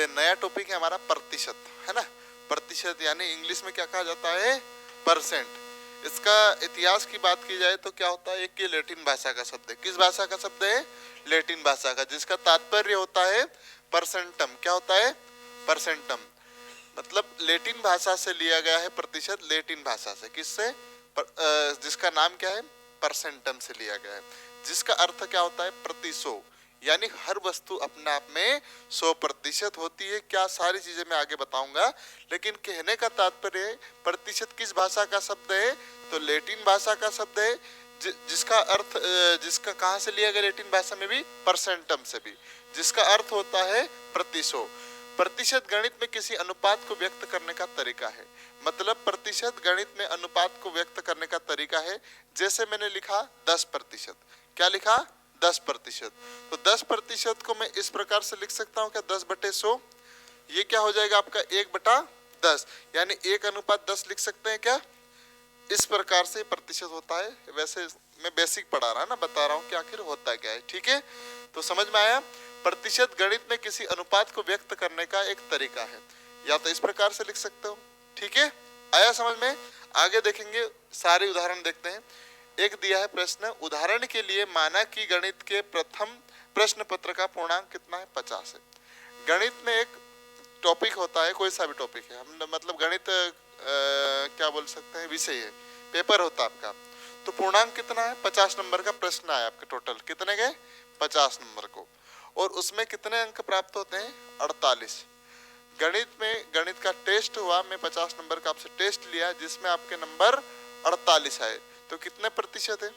ये नया टॉपिक है हमारा प्रतिशत, है ना। प्रतिशत यानी इंग्लिश में क्या कहा जाता है, परसेंट। इसका इतिहास की बात की जाए तो क्या होता है, एक ये लैटिन भाषा का शब्द है। किस भाषा का शब्द है, लैटिन भाषा का, जिसका तात्पर्य होता है परसेंटम। क्या होता है, परसेंटम। मतलब लैटिन भाषा से लिया गया है प्रतिशत, लैटिन भाषा से। किससे, जिसका नाम क्या है, परसेंटम से लिया गया है, जिसका अर्थ क्या होता है, प्रति सौ। यानी हर वस्तु अपने आप में 100% होती है। क्या सारी चीजें मैं आगे बताऊंगा, लेकिन कहने का तात्पर्य प्रतिशत किस भाषा का शब्द है, तो लैटिन भाषा का शब्द है, जिसका अर्थ, जिसका कहाँ से लिया गया, लैटिन भाषा में भी, परसेंटम से भी, जिसका अर्थ होता है प्रति सौ। प्रतिशत गणित में किसी अनुपात को व्यक्त करने का तरीका है। मतलब प्रतिशत गणित में अनुपात को व्यक्त करने का तरीका है। जैसे मैंने लिखा 10%, क्या लिखा, 10%। तो 10% को मैं इस प्रकार से लिख सकता हूँ क्या, 10/100। ये क्या हो जाएगा आपका 1/10, यानी 1:10 लिख सकते हैं क्या। इस प्रकार से प्रतिशत होता है। वैसे मैं बेसिक पढ़ा रहा ना, बता रहा हूँ कि आखिर होता क्या है, ठीक है। तो समझ में आया, प्रतिशत गणित में किसी अनुपात को व्यक्त करने का एक तरीका है। या तो इस प्रकार से लिख सकते हो, ठीक है। आया समझ में। आगे देखेंगे, सारे उदाहरण देखते हैं। एक दिया है प्रश्न, उदाहरण के लिए माना कि गणित के प्रथम प्रश्न पत्र का पूर्णांक कितना है, 50 है। गणित में एक टॉपिक होता है, कोई सा भी टॉपिक है, हम मतलब गणित क्या बोल सकते हैं, विषय है, पेपर होता है आपका। तो पूर्णांक कितना है, 50 नंबर का प्रश्न आया आपके। टोटल कितने गए, 50 नंबर को, और उसमें कितने अंक प्राप्त होते हैं, 48। गणित में गणित का टेस्ट हुआ, मैं 50 नंबर का आपसे टेस्ट लिया, जिसमें आपके नंबर 48 आए, तो कितने प्रतिशत है,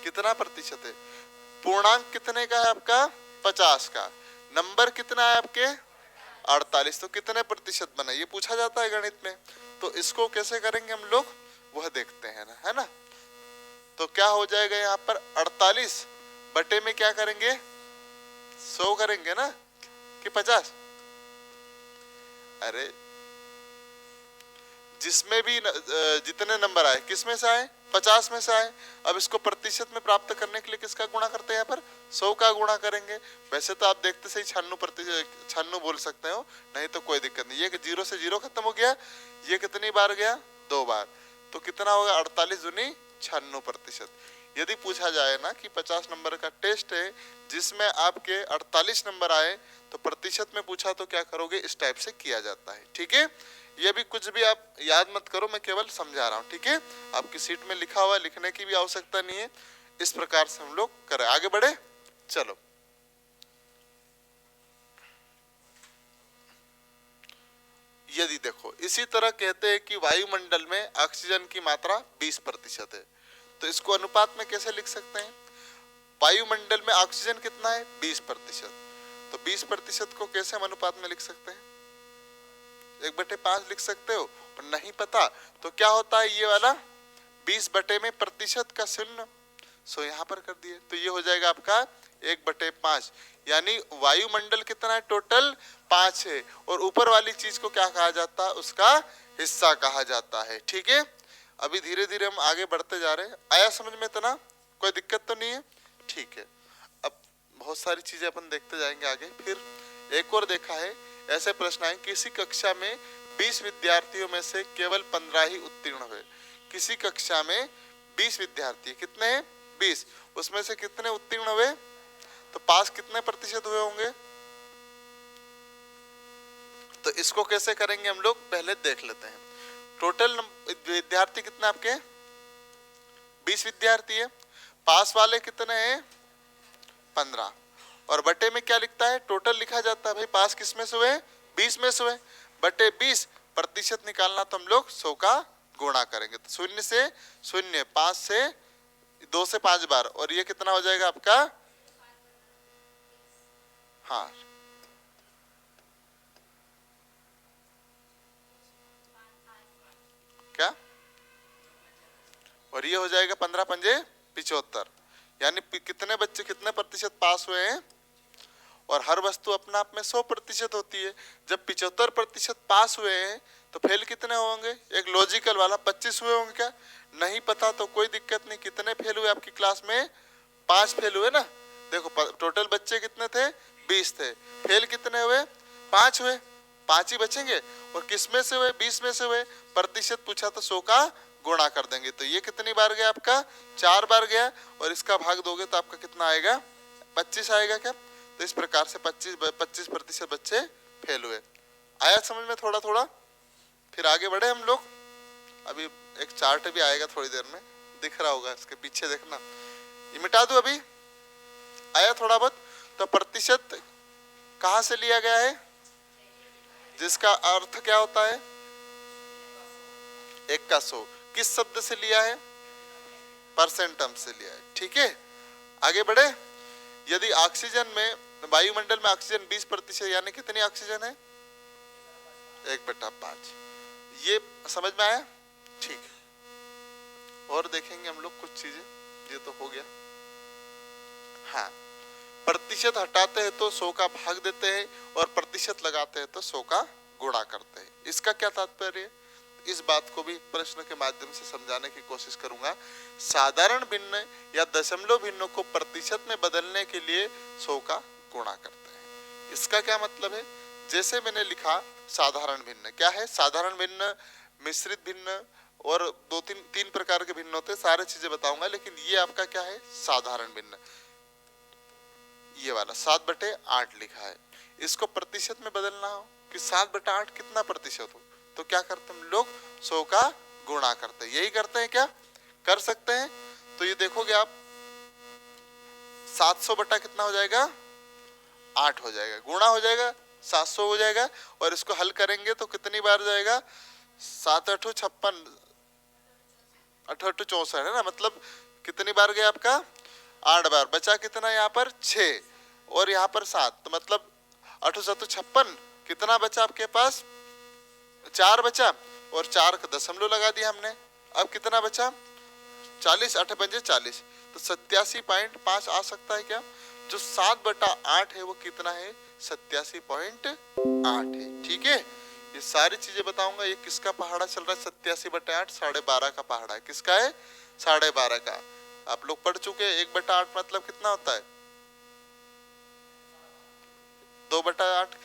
कितना प्रतिशत है। पूर्णांक कितने का है आपका, 50 का, नंबर कितना है आपके, 48, तो कितने प्रतिशत बना, ये पूछा जाता है गणित में। तो इसको कैसे करेंगे हम लोग, वह देखते हैं ना, है ना। तो क्या हो जाएगा यहाँ पर, 48 बटे में क्या करेंगे, 100 करेंगे ना, कि 50। अरे जिसमें भी जितने नंबर आए, किस में से आए, 50 में से आए। अब इसको प्रतिशत में प्राप्त करने के लिए किसका गुणा करते हैं, यहाँ पर 100 का गुणा करेंगे। वैसे तो आप देखते से ही 96 बोल सकते हो, नहीं तो कोई दिक्कत नहीं। ये 0 से 0 खत्म हो गया, ये कितनी बार गया, 2 बार, तो कितना होगा, 48 दूनी 96%। यदि पूछा जाए ना कि 50 नंबर का टेस्ट है जिसमें आपके 48 नंबर आए, तो प्रतिशत में पूछा तो क्या करोगे, इस टाइप से किया जाता है, ठीक है। ये भी कुछ भी आप याद मत करो, मैं केवल समझा रहा हूँ, ठीक है। आपकी सीट में लिखा हुआ, लिखने की भी आवश्यकता नहीं है। इस प्रकार से हम लोग करें, आगे बढ़े, चलो। यदि देखो, इसी तरह कहते हैं कि वायुमंडल में ऑक्सीजन की मात्रा 20% है, तो इसको अनुपात में कैसे लिख सकते हैं। वायुमंडल में ऑक्सीजन कितना है, 20%, तो 20% को कैसे हम अनुपात में लिख सकते हैं, 1/5 लिख सकते हो। और नहीं पता तो क्या होता है, ये वाला 20 बटे में प्रतिशत का शून्य, सो यहाँ पर कर दिए, तो ये हो जाएगा आपका 1/5। यानी वायुमंडल कितना है, टोटल 5 है, और ऊपर वाली चीज को क्या कहा जाता है, उसका हिस्सा कहा जाता है, ठीक है। अभी धीरे धीरे हम आगे बढ़ते जा रहे हैं। आया समझ में इतना, कोई दिक्कत तो नहीं है, ठीक है। अब बहुत सारी चीजें अपन देखते जाएंगे आगे। फिर एक और देखा है, ऐसे प्रश्न आए, किसी कक्षा में 20 विद्यार्थियों में से केवल 15 ही उत्तीर्ण हुए। किसी कक्षा में 20 विद्यार्थी, कितने हैं, 20, उसमें से कितने उत्तीर्ण हुए, तो पास कितने प्रतिशत हुए होंगे। तो इसको कैसे करेंगे हम लोग, पहले देख लेते हैं। टोटल विद्यार्थी कितने आपके, 20 विद्यार्थी है, पास वाले कितने हैं, 15, और बटे में क्या लिखता है, टोटल लिखा जाता है भाई, पास किस में से हुए, 20 में से हुए, बटे 20, प्रतिशत निकालना तो हम लोग 100 का गुणा करेंगे। तो 0 से 0, 5 से 2 से 5 बार, और ये कितना हो जाएगा आपका, हाँ क्या, और ये हो जाएगा 15 पंजे 75, यानी कितने बच्चे कितने प्रतिशत पास हुए हैं, और हर वस्तु अपने आप में 100% होती है। जब 75% पास हुए हैं तो फेल कितने होंगे, एक लॉजिकल वाला 25 हुए होंगे क्या, नहीं पता तो कोई दिक्कत नहीं। कितने फेल हुए आपकी क्लास में, 5 फेल हुए ना। देखो टोटल बच्चे 20 थे, फेल कितने हुए? 5 हुए, 5 ही बचेंगे। और किस में से हुए? 20 में से हुए। प्रतिशत पूछा तो 100 का गुणा कर देंगे, तो ये कितनी बार गया आपका? 4 बार गया। और इसका भाग दोगे तो आपका कितना आएगा? 25 आएगा क्या? तो इस प्रकार से 25% बच्चे फेल हुए। आया समझ में थोड़ा थोड़ा? फिर आगे बढ़े हम लोग। अभी एक चार्ट भी आएगा थोड़ी देर में, दिख रहा होगा, इसके पीछे देखना। ये मिटा दूं अभी? आया थोड़ा बहुत? तो प्रतिशत कहां से लिया गया है? जिसका अर्थ क्या होता है? 1 का 100। किस शब्द से लिया है? परसेंट टर्म से लिया है। ठीक है, आगे बढ़े। यदि ऑक्सीजन में, वायुमंडल में ऑक्सीजन 20% यानी कितनी ऑक्सीजन है? 1/5। ये समझ में आया? ठीक है, और देखेंगे हम लोग कुछ चीजें। ये तो हो गया। हाँ, प्रतिशत हटाते हैं तो 100 का भाग देते हैं, और प्रतिशत लगाते हैं तो 100 का गुणा करते हैं। इसका क्या तात्पर्य है? इस बात को भी प्रश्न के माध्यम से समझाने की कोशिश करूंगा। साधारण भिन्न या दशमलव भिन्नों को प्रतिशत में बदलने के लिए 100 का गुणा करते हैं। इसका क्या मतलब है? जैसे मैंने लिखा साधारण भिन्न, क्या है साधारण भिन्न? मिश्रित भिन्न, और तीन प्रकार के भिन्न होते हैं, सारे चीजें बताऊंगा। लेकिन ये आपका क्या है? साधारण भिन्न। ये वाला 7/8 लिखा है, इसको प्रतिशत में बदलना हो कि 7/8 कितना प्रतिशत हो, तो क्या करते हैं हम लोग? 100 का गुणा करते हैं। यही करते हैं क्या? कर सकते हैं। तो ये देखोगे आप, 700 बटा कितना हो जाएगा? 8 हो जाएगा, गुणा हो जाएगा 700 हो जाएगा। और इसको हल करेंगे तो कितनी बार जाएगा? 7 8 56, 8 8 64 है ना, मतलब कितनी बार गया आपका? 8 बार। बचा कितना यहाँ पर? 6, और यहाँ पर 7, तो मतलब 8 7 56, कितना बचा आपके पास? 4 बचा, और 4 का दशमलव लगा दिया हमने। अब कितना बचा? 40, 8 पंजे 40, तो 87.5 आ सकता है क्या? जो 7/8 है वो कितना है? 87.8 है। ठीक है, ये सारी चीजें बताऊंगा। ये किसका पहाड़ा चल रहा है? 87/8, 12.5 का पहाड़ा है। किसका है? 12.5 का। आप लोग पढ़ चुके हैं। 1/8 मतलब कितना होता है? 2/8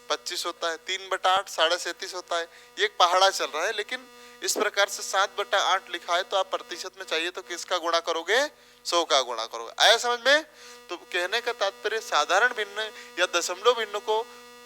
25 होता है। 3/8 37.5 होता है। ये एक पहाड़ा चल रहा है, लेकिन इस प्रकार से 7/8 लिखा है, तो आप प्रतिशत में चाहिए तो किसका गुणा करोगे? 100 का गुणा करोगे। आया समझ में? तो कहने का तात्पर्य साधारण भिन्न या दशमलव भिन्न को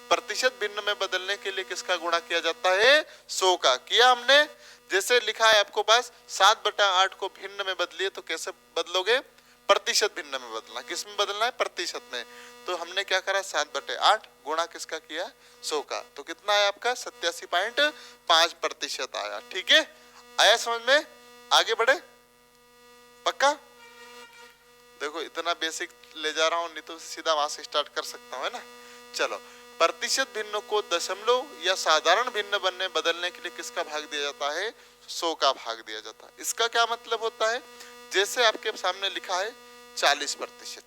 प्रतिशत भिन्न में बदलने के लिए किसका गुणा किया जाता है? 100 का। किया हमने। जैसे लिखा है आपको पास 7/8 को भिन्न में बदलिए, तो कैसे बदलोगे? प्रतिशत भिन्न में बदलना। किस में बदलना है? प्रतिशत में। तो हमने क्या करा? 7/8 गुणा किसका किया? 100 का। तो कितना है आपका? 87.5% आया। ठीक है, आया समझ में? आगे बढ़े, पक्का? देखो इतना बेसिक ले जा रहा हूं, नहीं तो सीधा वहां से स्टार्ट कर सकता हूं, है ना। चलो, प्रतिशत भिन्न को दशमलव या साधारण भिन्न बनने बदलने के लिए किसका भाग दिया जाता है? 100 का भाग दिया जाता है। इसका क्या मतलब होता है? जैसे आपके सामने लिखा है 40%,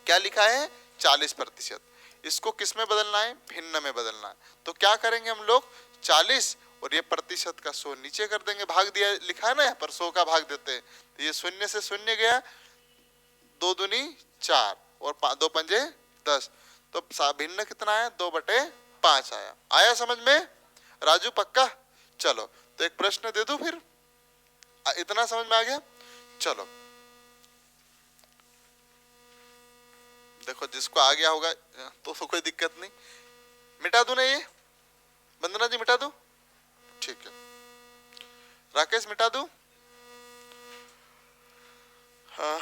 क्या लिखा है? 40%। इसको किस में बदलना है? भिन्न में बदलना है। तो क्या करेंगे हम लोग? 40 और ये प्रतिशत का 100 नीचे कर देंगे। भाग दिया लिखा है ना यहाँ पर, 100 का भाग देते हैं, तो ये शून्य से शून्य गया, 2 दूनी 4 और 2 पंजे 10, तो भिन्न कितना है? 2/5 आया। आया समझ में राजू? पक्का? चलो, तो एक प्रश्न दे दूं फिर। इतना समझ में आ गया? चलो देखो, जिसको आ गया होगा तो कोई दिक्कत नहीं। मिटा दूं ना ये? वंदना जी मिटा दूं? ठीक है। राकेश मिटा दूं? हाँ,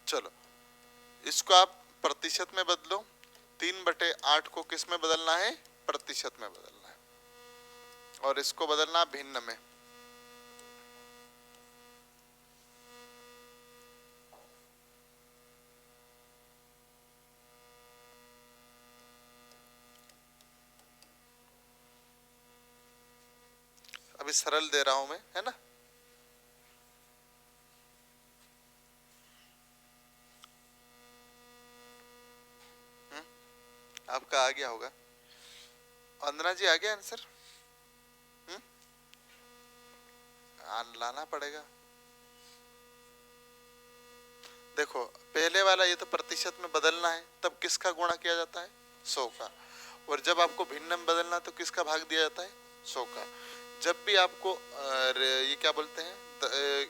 चलो इसको आप प्रतिशत में बदलो। 3/8 को किस में बदलना है? प्रतिशत में बदलना है, और इसको बदलना भिन्न में। अभी सरल दे रहा हूं मैं, है ना। आपका आ गया होगा, वंदना जी आ गया आंसर। लाना पड़ेगा। देखो पहले वाला ये तो प्रतिशत में बदलना है, तब किसका गुणा किया जाता है, 100 का। और जब आपको भिन्न में बदलना तो किसका भाग दिया जाता है, 100 का। जब भी आपको ये क्या बोलते हैं,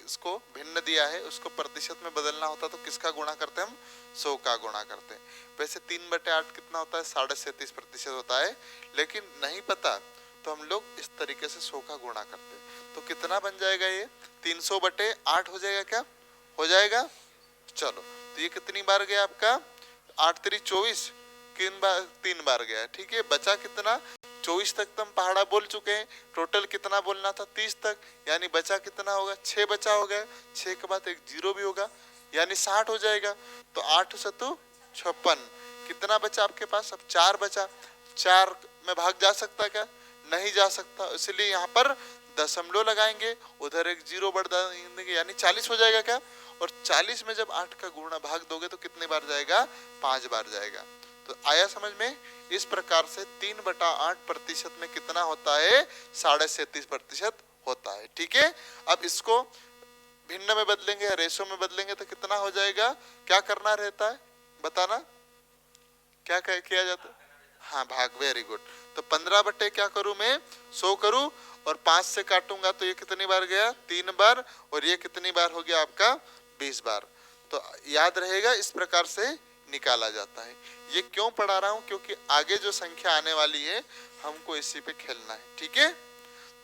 इसको भिन्न दिया है उसको प्रतिशत में बदलना होता तो किसका गुणा करते हैं हम, 100 का गुणा करते हैं। वैसे 3/8 कितना होता है, 37.5% होता है, लेकिन नहीं पता तो हम लोग इस तरीके से 100 का गुणा करते हैं। तो कितना बन जाएगा ये, 300/8 हो जाएगा, क्या हो जाएगा। चलो तो ये कितनी बार गया आपका, 8 3 24, 3 बार गया, ठीक है। बचा कितना, 24 तक तो हम पहाड़ा बोल चुके हैं, टोटल कितना बोलना था 30 तक, यानी बचा कितना होगा, 6 बचा हो गया, 6 के बाद एक 0 भी होगा, यानी 60 हो जाएगा। तो 8 7 56, कितना बचा आपके पास, अब 4 बचा। 4 में भाग जा सकता क्या, नहीं जा सकता, इसलिए यहाँ पर दशमलव लगाएंगे, उधर एक 0 बढ़ देंगे, यानी 40 हो जाएगा क्या। और 40 में जब 8 का गुणा भाग दोगे तो कितने बार जाएगा, 5 बार जाएगा। तो आया समझ में। इस प्रकार से 3/8% में कितना होता है, 37.5% होता है, ठीक है। अब इसको भिन्न में बदलेंगे, रेशो में बदलेंगे तो कितना हो जाएगा, क्या करना रहता है बताना, क्या किया जाता है, हाँ भाग, वेरी गुड। तो 15 बटे क्या करूं मैं, 100 करूं, और 5 से काटूंगा तो ये कितनी बार गया, 3 बार, और ये कितनी बार हो गया आपका, 20 बार। तो याद रहेगा, इस प्रकार से निकाला जाता है। ये क्यों पढ़ा रहा हूं, क्योंकि आगे जो संख्या आने वाली है हमको इसी पे खेलना है, ठीक है।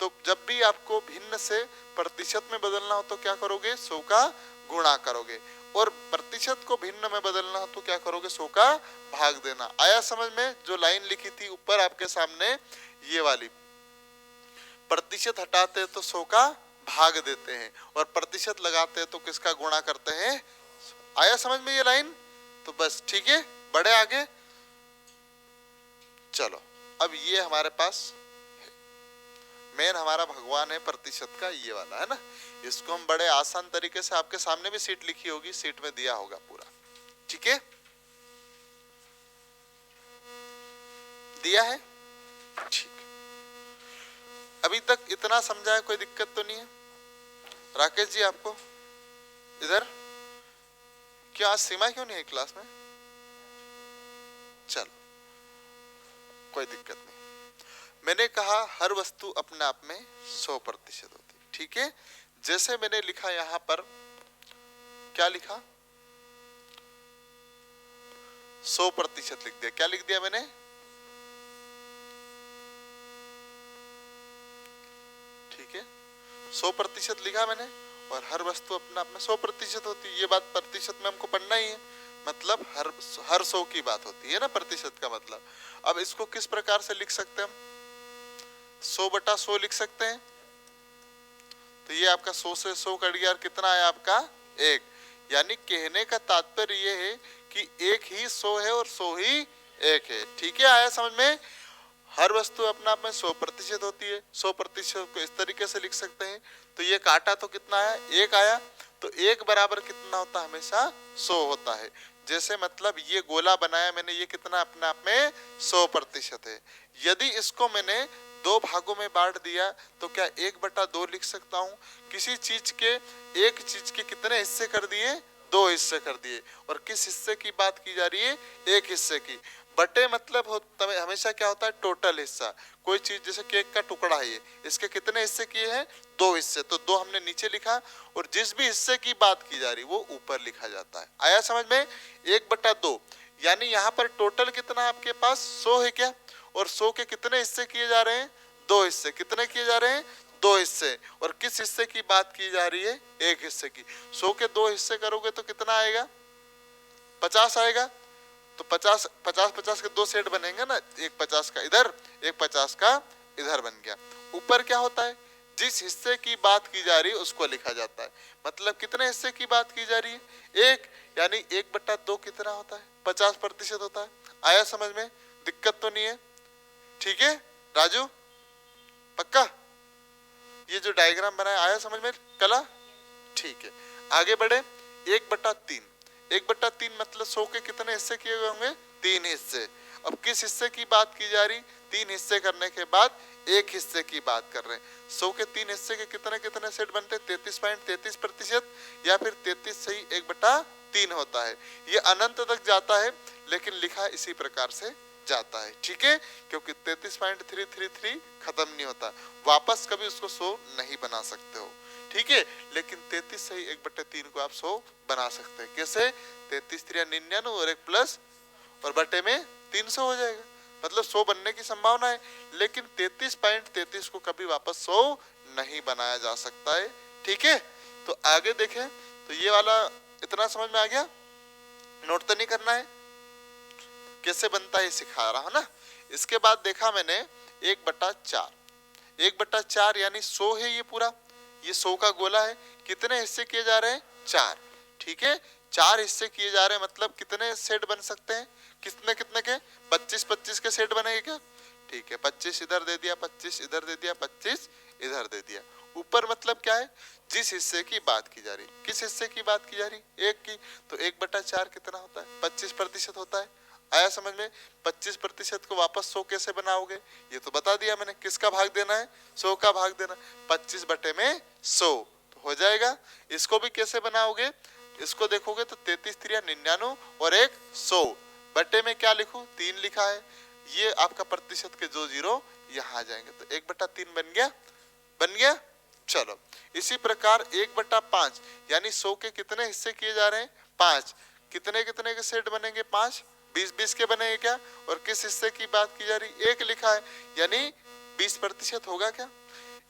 तो जब भी आपको भिन्न से प्रतिशत में बदलना हो तो क्या करोगे, 100 का गुणा करोगे, और प्रतिशत को भिन्न में बदलना हो तो क्या करोगे, 100 का भाग देना। आया समझ में। जो लाइन लिखी थी ऊपर आपके सामने, ये वाली, प्रतिशत हटाते हैं तो 100 का भाग देते हैं, और प्रतिशत लगाते हैं तो किसका गुणा करते हैं। आया समझ में ये लाइन, तो बस ठीक है, बढ़े आगे। चलो अब ये हमारे पास मेन हमारा भगवान है प्रतिशत का, ये वाला है ना। इसको हम बड़े आसान तरीके से, आपके सामने भी सीट लिखी होगी, सीट में दिया होगा पूरा, ठीक है, दिया है, ठीक। अभी तक इतना समझा है, कोई दिक्कत तो नहीं है। राकेश जी आपको इधर, क्या आज सीमा क्यों नहीं है क्लास में, चलो कोई दिक्कत नहीं। मैंने कहा हर वस्तु अपने आप में 100% होती है, ठीक है। जैसे मैंने लिखा यहां पर, क्या लिखा, 100% लिख दिया, क्या लिख दिया मैंने, ठीक है, 100% लिखा मैंने। और हर वस्तु अपने आप में 100% होती है, ये बात प्रतिशत में हमको पढ़ना ही है, मतलब हर 100 की बात होती है ना प्रतिशत का मतलब। अब इसको किस प्रकार से लिख सकते हैं हम, 100/100 लिख सकते हैं। तो ये आपका 100 से 100 कट गया, कितना आया आपका 1। यानी कहने का तात्पर्य ये है कि एक ही 100 है और 100 ही एक है, ठीक है। आया समझ में। हर वस्तु अपने आप में 100% होती है। 100% को इस तरीके से लिख सकते हैं। तो ये काटा तो कितना आया, 1 आया। तो 1 बराबर कितना होता है, हमेशा 100 होता है। जैसे मतलब ये गोला बनाया मैंने, ये कितना अपने आप में 100% है। यदि इसको मैंने 2 भागों में बांट दिया तो क्या 1/2 लिख सकता हूँ। किसी चीज के, एक चीज के कितने हिस्से कर दिए, 2 हिस्से कर दिए। और किस हिस्से की बात की जा रही है, एक हिस्से की। बटे मतलब हमेशा क्या होता है, टोटल हिस्सा। कोई चीज जैसे केक का टुकड़ा है, ये इसके कितने हिस्से किए हैं, 2 हिस्से, तो 2 हमने नीचे लिखा। और जिस भी हिस्से की बात की जा रही वो ऊपर लिखा जाता है। आया समझ में। 1/2 यानी यहाँ पर टोटल कितना आपके पास 100 है क्या, और 100 के कितने हिस्से किए जा रहे हैं, 2 हिस्से। कितने किए जा रहे हैं, 2 हिस्से। और किस हिस्से की बात की जा रही है, एक हिस्से की। 100 के 2 हिस्से करोगे तो कितना आएगा, 50 आएगा। तो 50 के 2 सेट बनेंगे ना, एक 50 का इधर, एक 50 का इधर बन गया। ऊपर क्या होता है, जिस हिस्से की बात की जा रही है उसको लिखा जाता है। मतलब कितने हिस्से की बात की जा रही है, 1। यानी 1/2 कितना होता है, 50% होता है। आया समझ में, दिक्कत तो नहीं है, ठीक है राजू, पक्का। ये जो डायग्राम बनाया आया समझ में कला? ठीक है, आगे बढ़े। 1/3, 1/3 मतलब 100 के कितने हिस्से किए हुए होंगे? 3 हिस्से। अब किस हिस्से की बात की जा रही? 3 हिस्से करने के बाद एक हिस्से की बात कर रहे हैं। 100 के 3 हिस्से के कितने कितने सेट बनते हैं? 33.33%, या फिर 33 सही 1/3 होता है। ये अनंत तक जाता है, लेकिन लिखा इसी प्रकार से जाता है, ठीक है, क्योंकि 33.333 खत्म नहीं होता, वापस कभी उसको 100 नहीं बना सकते हो, ठीक है। लेकिन 33 सही 1/3 को आप 100 बना सकते हैं। कैसे? 33×3 और 1 प्लस और बटे में 300 हो जाएगा, मतलब 100 बनने की संभावना है। लेकिन 33.33 को कभी वापस 100 नहीं बनाया जा सकता है, ठीक है। तो आगे देखें तो ये वाला इतना समझ में आ गया, नोट तो नहीं करना है, कैसे बनता है सिखा रहा है ना। इसके बाद देखा मैंने 1/4, 1/4 यानी 100 है ये पूरा, ये 100 का गोला है। कितने हिस्से किए जा रहे हैं? 4, ठीक है, 4 हिस्से किए जा रहे हैं, मतलब कितने सेट बन सकते हैं? कितने कितने के? 25-25 के सेट बनेंगे क्या? ठीक है, 25 इधर दे दिया, 25 इधर दे दिया, 25 इधर दे दिया। ऊपर मतलब क्या है? जिस हिस्से की बात की जा रही, किस हिस्से की बात की जा रही? 1 की, तो 1/4 कितना होता है? 25% होता है। आया समझ में? 25% को वापस 100 कैसे बनाओगे? ये तो बता दिया मैंने, किसका भाग देना है? 100 का भाग देना, 25/100 तो हो जाएगा। इसको भी कैसे बनाओगे? इसको देखोगे तो 33×99 और 100 बटे में क्या लिखूं? 3 लिखा है, ये आपका प्रतिशत के जो जीरो यहाँ आ जाएंगे, तो 1/3 बन गया, बन गया। चलो इसी प्रकार 1/5 यानी 100 के कितने हिस्से किए जा रहे हैं? 5, कितने कितने के सेट बनेंगे? 5, 20-20 के बनेंगे क्या? और किस हिस्से की बात की जा रही? 1 लिखा है, यानी 20% होगा क्या?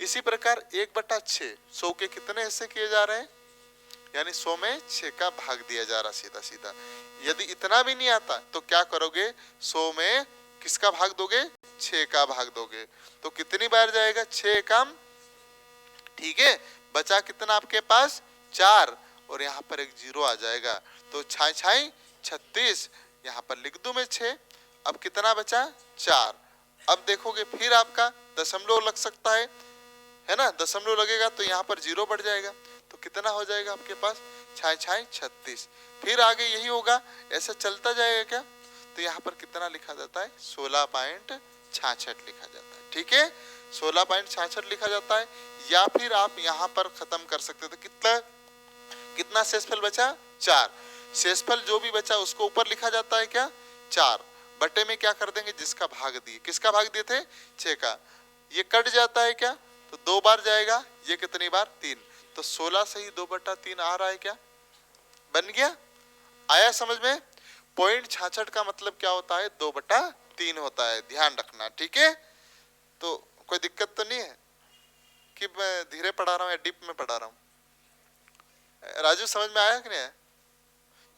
इसी प्रकार 1/6, 100 के कितने हिस्से किए जा रहे हैं? यानी 100 में 6 का भाग दिया जा रहा, सीधा सीधा। यदि इतना भी नहीं आता तो क्या करोगे? 100 में किसका भाग दोगे? 6 का भाग दोगे, तो कितनी बार जाएगा? 6 कम, ठीक है, बचा कितना आपके पास? 4, और यहाँ पर एक जीरो आ जाएगा, तो 6×6 36, यहाँ पर लिख दूं मैं 6। अब कितना बचा? 4। अब देखोगे फिर आपका दशमलव लग सकता है ना, दशमलव लगेगा तो यहाँ पर जीरो बढ़ जाएगा, तो कितना हो जाएगा आपके पास? 6×6 36। फिर आगे यही होगा, ऐसा चलता जाएगा क्या? तो यहाँ पर कितना लिखा जाता है? 16.66 लिखा जाता है, ठीक है, 16.66 लिखा जाता है। या फिर आप यहाँ पर खत्म कर सकते थे, कितना शेषफल बचा? 4। शेषफल जो भी बचा उसको ऊपर लिखा जाता है क्या? 4 बटे में क्या कर देंगे? जिसका भाग दिए, किसका भाग दिए थे? 6 का। ये कट जाता है क्या? तो 2 बार जाएगा, ये कितनी बार? 3, तो 16 से ही 2/3 आ रहा है क्या? बन गया। आया समझ में? 0.66 का मतलब क्या होता है? 2/3 होता है, ध्यान रखना, ठीक है। तो कोई दिक्कत तो नहीं है कि मैं धीरे पढ़ा रहा हूँ या डीप में पढ़ा रहा हूँ? राजू समझ में आया कि नहीं?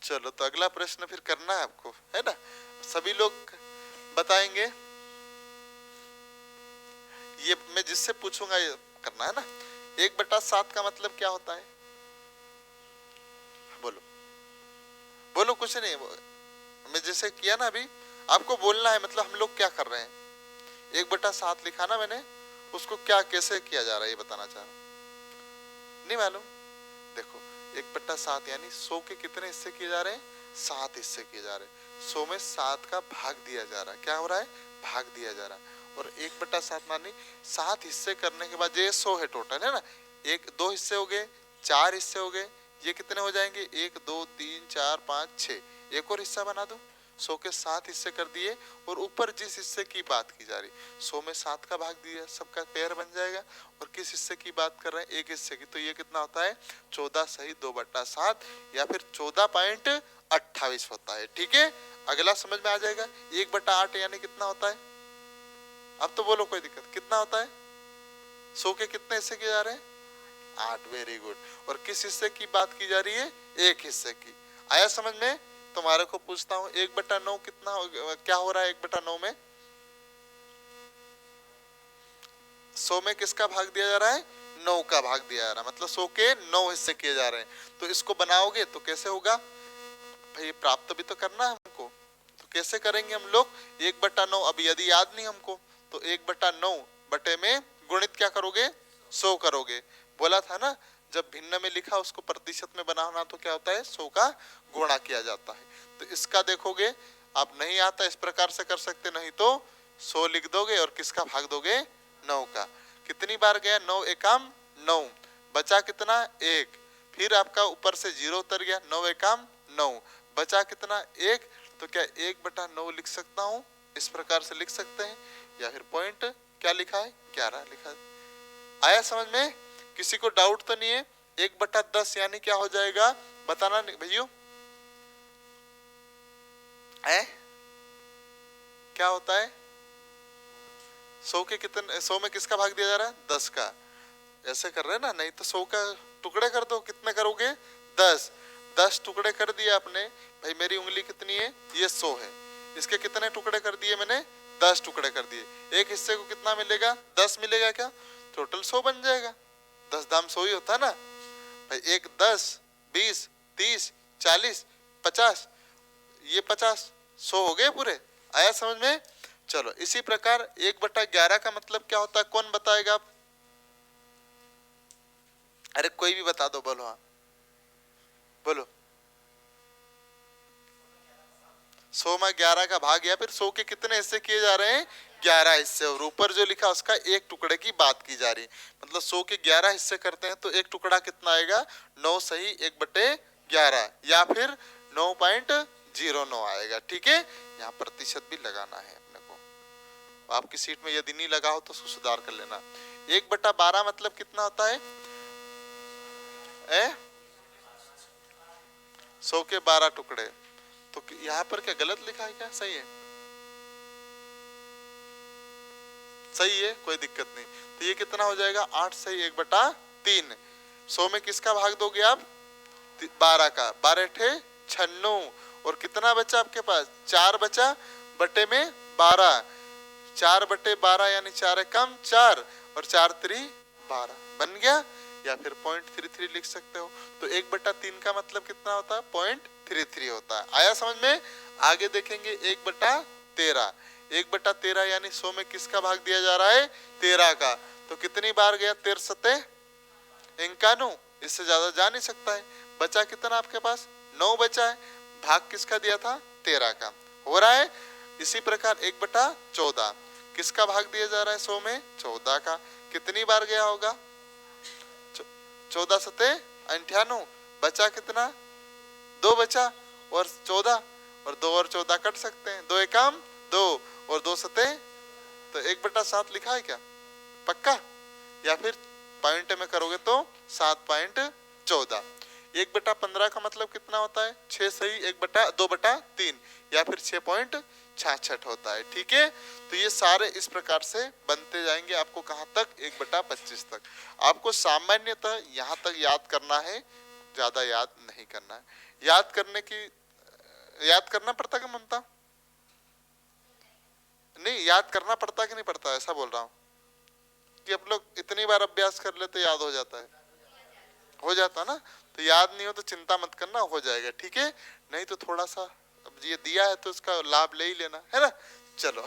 चलो तो अगला प्रश्न फिर करना है आपको, है ना, सभी लोग बताएंगे। ये मैं जिससे पूछूंगा ये करना है ना। 1/7 का मतलब क्या होता है? बोलो बोलो, कुछ नहीं, मैं जैसे किया ना अभी, आपको बोलना है, मतलब हम लोग क्या कर रहे हैं। 1/7 लिखा ना मैंने, उसको क्या कैसे किया जा रहा है ये बताना चाह रहा हूं। नहीं मालूम? देखो 1/7 यानी 100 के कितने हिस्से किए जा रहे हैं? 7 हिस्से किए जा रहे हैं। 100 में 7 का भाग दिया जा रहा है, क्या हो रहा है? भाग दिया जा रहा है। और 1/7 मानी 7 हिस्से करने के बाद ये 100 है टोटल, है ना, 1-2 हिस्से हो गए, 4 हिस्से हो गए, ये कितने हो जाएंगे? 1 2 3 4 5 6, एक और हिस्सा बना दो। 100 के 7 हिस्से कर दिए, और ऊपर जिस हिस्से की बात की जा रही, 100 में 7 का भाग दिया, सबका पेयर बन जाएगा। और किस हिस्से की बात कर रहे हैं? एक हिस्से की, तो ये कितना होता है? 14 सही 2/7, या फिर 14.28 होता है, ठीक है। अगला समझ में आ जाएगा। 1/8 यानी कितना होता है? अब तो बोलो, कोई दिक्कत? कितना होता है? 100 के कितने हिस्से किए जा रहे हैं? 8, वेरी गुड। और किस हिस्से की बात की जा रही है? एक हिस्से की। आया समझ में? तुम्हारे को पूछता हूं, 1/9 कितना क्या हो रहा है? 1/9 में 100 में किसका भाग दिया जा रहा है? 9 का भाग दिया जा रहा है, मतलब 100 के 9 हिस्से किए जा रहे हैं। तो इसको बनाओगे तो कैसे होगा भाई? प्राप्त भी तो करना है हमको, तो कैसे करेंगे हम लोग? 1/9, अब यदि याद नहीं हमको तो 1/9 बटे में गुणित क्या करोगे? 100 करोगे। बोला था ना, जब भिन्न में लिखा उसको प्रतिशत में बनाना तो क्या होता है, 100 का गुणा किया जाता है। तो इसका देखोगे आप नहीं आता इस प्रकार से कर सकते, नहीं तो 100 लिख दोगे और किसका भाग दोगे, 9 का। कितनी बार गया, 9 एकम 9, बचा कितना, 1, फिर आपका ऊपर से 0 उतर गया, 9 एकम 9, बचा कितना, 1, तो क्या 1/9 लिख सकता हूँ, इस प्रकार से लिख सकते हैं। या फिर पॉइंट क्या लिखा है, 11 लिखा है। आया समझ में, किसी को डाउट तो नहीं है। 1/10 यानी क्या हो जाएगा, बताना भैया, है क्या होता है, 100 के कितने, 100 में किसका भाग दिया जा रहा है, 10 का। ऐसे कर रहे हैं ना, नहीं तो 100 का टुकड़े कर दो, कितने करोगे, 10, 10 टुकड़े कर दिए आपने, भाई मेरी उंगली कितनी है, ये 100 है, इसके कितने टुकड़े कर दिए मैंने, 10 टुकड़े कर दिए, एक हिस्से को कितना मिलेगा, 10 मिलेगा, क्या टोटल 100 बन जाएगा। 10 दाम 100 ही होता है ना भाई, 1 10 20 30 40 50, ये 50 100 हो गए पूरे। आया समझ में। चलो इसी प्रकार 1/11 का मतलब क्या होता है, कौन बताएगा आप, अरे कोई भी बता दो, बोलो, हाँ बोलो। 100 में 11 का भाग, या फिर 100 के कितने हिस्से किए जा रहे हैं, 11 हिस्से, और ऊपर जो लिखा उसका एक टुकड़े की बात की जा रही है। मतलब 100 के 11 हिस्से करते हैं तो एक टुकड़ा कितना आएगा, 9 सही 1/11, या फिर 9.09 आएगा। ठीक है, यहाँ प्रतिशत भी लगाना है अपने को। आपकी सीट में यदि नहीं लगा हो तो उसको सुधार कर लेना। 1/12 मतलब कितना होता है, 100 के 12 टुकड़े। तो यहाँ पर क्या गलत लिखा है, क्या सही है, सही है, कोई दिक्कत नहीं। तो ये कितना हो जाएगा, 8 सही 1/3। 100 में किसका भाग दोगे आप, 12 का, 12 ठे 96, और कितना बचा आपके पास, 4 बचा, बटे में 12, 4/12 यानी 4 कम 4, और 4 3 12 बन गया। या फिर 0.33 लिख सकते हो। तो 1/3 का मतलब कितना होता है, 0.33 होता है। आया समझ में। आगे देखेंगे 1/13, 1/13 यानी 100 में किसका भाग दिया जा रहा है, 13 का। तो कितनी बार गया, 13 सते 51, इससे ज्यादा जा नहीं सकता है। बचा कितना आपके पास, 9 बचा है, भाग किसका दिया था, 13 का हो रहा है। इसी प्रकार 1/14 किसका भाग दिया जा रहा है, 100 में 14 का। कितनी बार गया होगा, 14 सते 98, बचा कितना, 2 बचा, और 14, और 2 और 14 कट सकते हैं, 2 एकम 2, और 2 सते, तो 1/7 लिखा है क्या, पक्का। या फिर पॉइंट में करोगे तो 7.14। 1/15 का मतलब कितना होता है, 6 सही 2/3, या फिर 6.66 होता है। ठीक है, तो ये सारे इस प्रकार से बनते जाएंगे। आपको कहाँ तक, 1/25 तक। आपको सामान्यतः यहाँ तक याद करना है, ज्यादा याद नहीं करना है। याद करना पड़ता क्या ममता, नहीं याद करना पड़ता कि नहीं पड़ता, ऐसा बोल रहा हूँ कि आप लोग इतनी बार अभ्यास कर लेते याद हो जाता है, हो जाता ना। तो याद नहीं हो तो चिंता मत करना, हो जाएगा। ठीक है, नहीं तो थोड़ा सा, अब ये दिया है तो इसका लाभ ले ही लेना है ना। चलो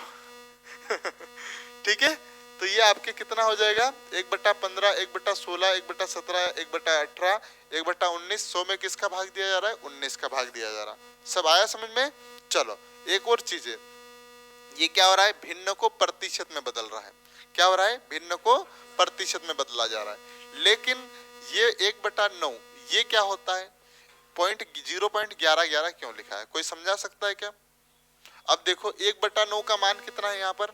ठीक है, तो ये आपके कितना हो जाएगा, 1/15, 1/16, 1/17, 1/18, 1/19। 100 में किसका भाग दिया जा रहा है, 19 का भाग दिया जा रहा है। सब आया समझ में। चलो एक और चीज है, ये क्या हो रहा है, भिन्न को प्रतिशत में बदल रहा है। क्या हो रहा है, भिन्न को प्रतिशत में बदला जा रहा है। लेकिन ये 1/9 ये क्या होता है, 0.1111 क्यों लिखा है, कोई समझा सकता है क्या। अब देखो 1/9 का मान कितना है, यहाँ पर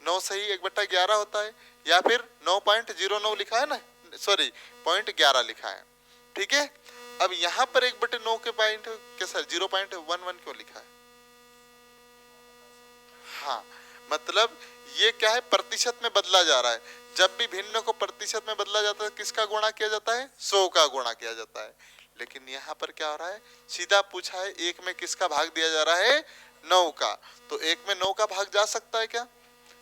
9 सही 1/11 होता है, या फिर 9.09 लिखा है ना, सॉरी 0.11 लिखा है। ठीक है, अब यहाँ पर 1/9 के पॉइंट कैसा 0.11 क्यों लिखा है। हाँ, मतलब ये क्या है, प्रतिशत में बदला जा रहा है। जब भी भिन्न को प्रतिशत में बदला जाता है किसका गुणा किया जाता है, 100 का गुणा किया जाता है। लेकिन यहाँ पर क्या हो रहा है, सीधा पूछा है 1 में किसका भाग दिया जा रहा है, 9 का। तो 1 में 9 का भाग जा सकता है क्या,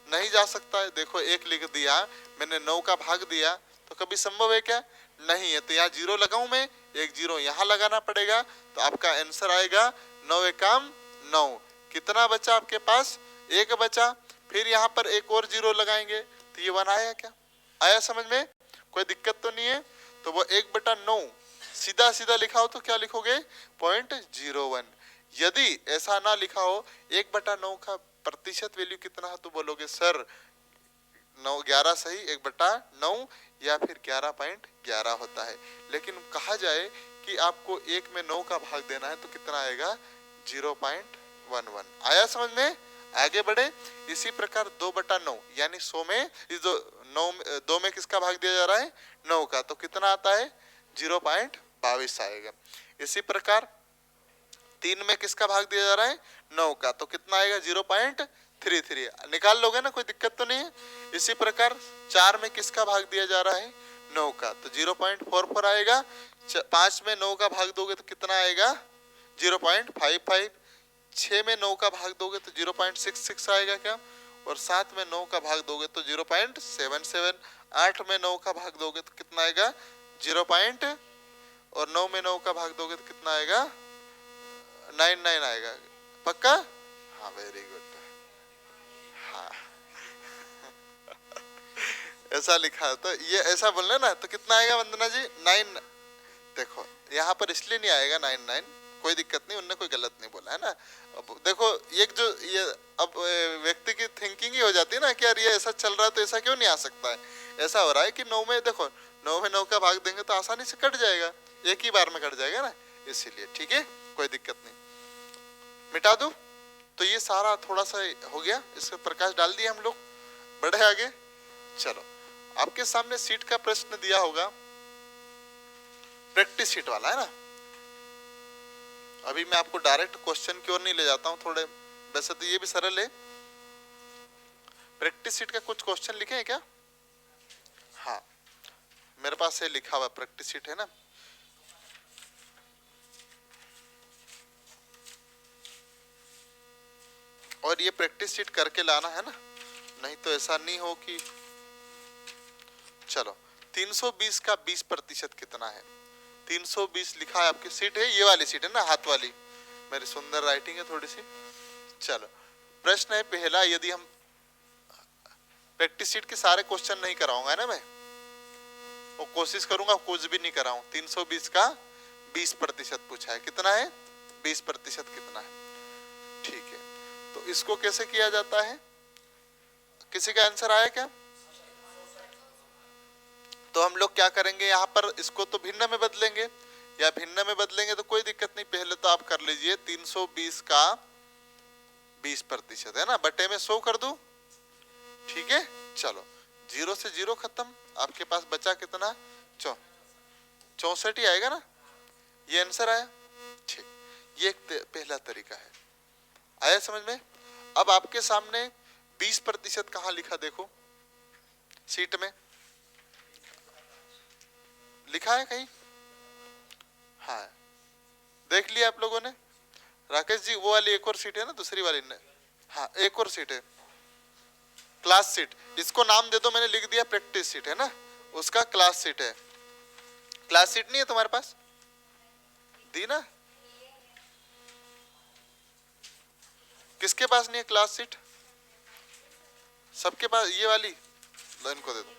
नहीं जा सकता है। देखो 1 लिख दिया मैंने, 9 का भाग दिया, तो कभी संभव है क्या, नहीं है। तो यहाँ 0 लगाऊं मैं, 1 0 यहाँ लगाना पड़ेगा। तो आपका आंसर आएगा 9 एकम 9। कितना बचा आपके पास, 1 बचा। फिर यहाँ पर एक और 0 लगाएंगे तो ये 1 आया क्या, आया समझ में? कोई दिक्कत तो नहीं है? तो वो 1/9 सीधा सीधा लिखा हो तो क्या लिखोगे? 0.01। यदि ऐसा ना लिखा हो 1/9 का प्रतिशत वैल्यू कितना है तो बोलोगे सर 11 सही 1/9 या फिर 11.11 होता है। लेकिन कहा जाए कि आपको 1 में 9 का भाग देना है तो कितना आएगा? 0.11। आया समझ में? आगे बढ़े। इसी प्रकार 2/9 यानी 100 में इस 2 में किसका भाग दिया जा रहा है? 9 का, तो कितना आता है? 0.22 आएगा। इसी प्रकार 3 में किसका भाग दिया जा रहा है? 9 का, तो कितना आएगा? 0.33। निकाल लोगे ना, कोई दिक्कत तो नहीं है? इसी प्रकार 4 में किसका भाग दिया जा रहा है? 9 का, तो 0.44 आएगा। 5 में 9 का भाग दोगे तो कितना आएगा? 0.55। 6 में 9 का भाग दोगे तो 0.66 आएगा क्या? और 7 में 9 का भाग दोगे तो 0.77। 8 में 9 का भाग दोगे तो कितना आएगा? 0. और 9 में 9 का भाग दोगे तो कितना आएगा? 99 आएगा। पक्का? हाँ, वेरी गुड। हाँ ऐसा लिखा है तो ये ऐसा बोलना ना, तो कितना आएगा वंदना जी? 9। देखो यहाँ पर इसलिए नहीं आएगा 99, कोई दिक्कत नहीं, उनने कोई गलत नहीं बोला है ना। अब देखो एक जो ये अब व्यक्ति की थिंकिंग ही हो जाती है ना कि यार ये ऐसा चल रहा है तो ऐसा क्यों नहीं आ सकता है। ऐसा हो रहा है कि 9 में देखो 9 में 9 का भाग देंगे तो आसानी से कट जाएगा, एक ही बार में कट जाएगा ना, इसीलिए। ठीक है, कोई दिक्कत नहीं, मिटा दो। तो ये सारा थोड़ा सा हो गया, इसमें प्रकाश डाल दिया हम लोग। बढ़े आगे। चलो, आपके सामने सीट का प्रश्न दिया होगा, प्रैक्टिस सीट वाला है ना। अभी मैं आपको डायरेक्ट क्वेश्चन की ओर नहीं ले जाता हूं, थोड़े वैसे तो ये भी सरल है। प्रैक्टिस सीट का कुछ क्वेश्चन लिखे हैं क्या? हाँ, मेरे पास है लिखा हुआ, प्रैक्टिस सीट है ना। और ये प्रैक्टिस सीट करके लाना है ना, नहीं तो ऐसा नहीं हो कि चलो 320 का 20% कितना है? 320 लिखा है, आपकी सीट है, ये वाली सीट है ना, हाथ वाली। मेरी सुंदर राइटिंग है थोड़ी सी। चलो, प्रश्न है पहला, यदि हम प्रैक्टिस सीट के सारे क्वेश्चन नहीं कराऊंगा ना मैं, वो कोशिश करूंगा कुछ भी नहीं कराऊं। 320 का 20% पूछा है, कितना है? 20% कितना है? ठीक है, तो इसको कैसे किया जाता है? किसी का आंसर आया क्या? तो हम लोग क्या करेंगे, यहाँ पर इसको तो भिन्न में बदलेंगे, या भिन्न में बदलेंगे तो कोई दिक्कत नहीं। पहले तो आप कर लीजिए 320 का 20% है ना, बटे में 100 कर दूं। ठीक है, चलो 0 से 0 खत्म, आपके पास बचा कितना? 64 ही आएगा ना, ये आंसर आया। ठीक, ये एक पहला तरीका है। आया समझ में? अब आपके सामने 20% कहाँ लिखा देखो, सीट में लिखा है कहीं? हाँ, देख लिया आप लोगों ने? राकेश जी, वो वाली एक और सीट है ना, दूसरी वाली ने? हाँ, एक और सीट है, क्लास सीट। इसको नाम दे दो, मैंने लिख दिया प्रैक्टिस सीट है ना, उसका क्लास सीट है। क्लास सीट नहीं है तुम्हारे पास? दी ना? किसके पास नहीं है क्लास सीट? सबके पास ये वाली, लो इनको दे दो।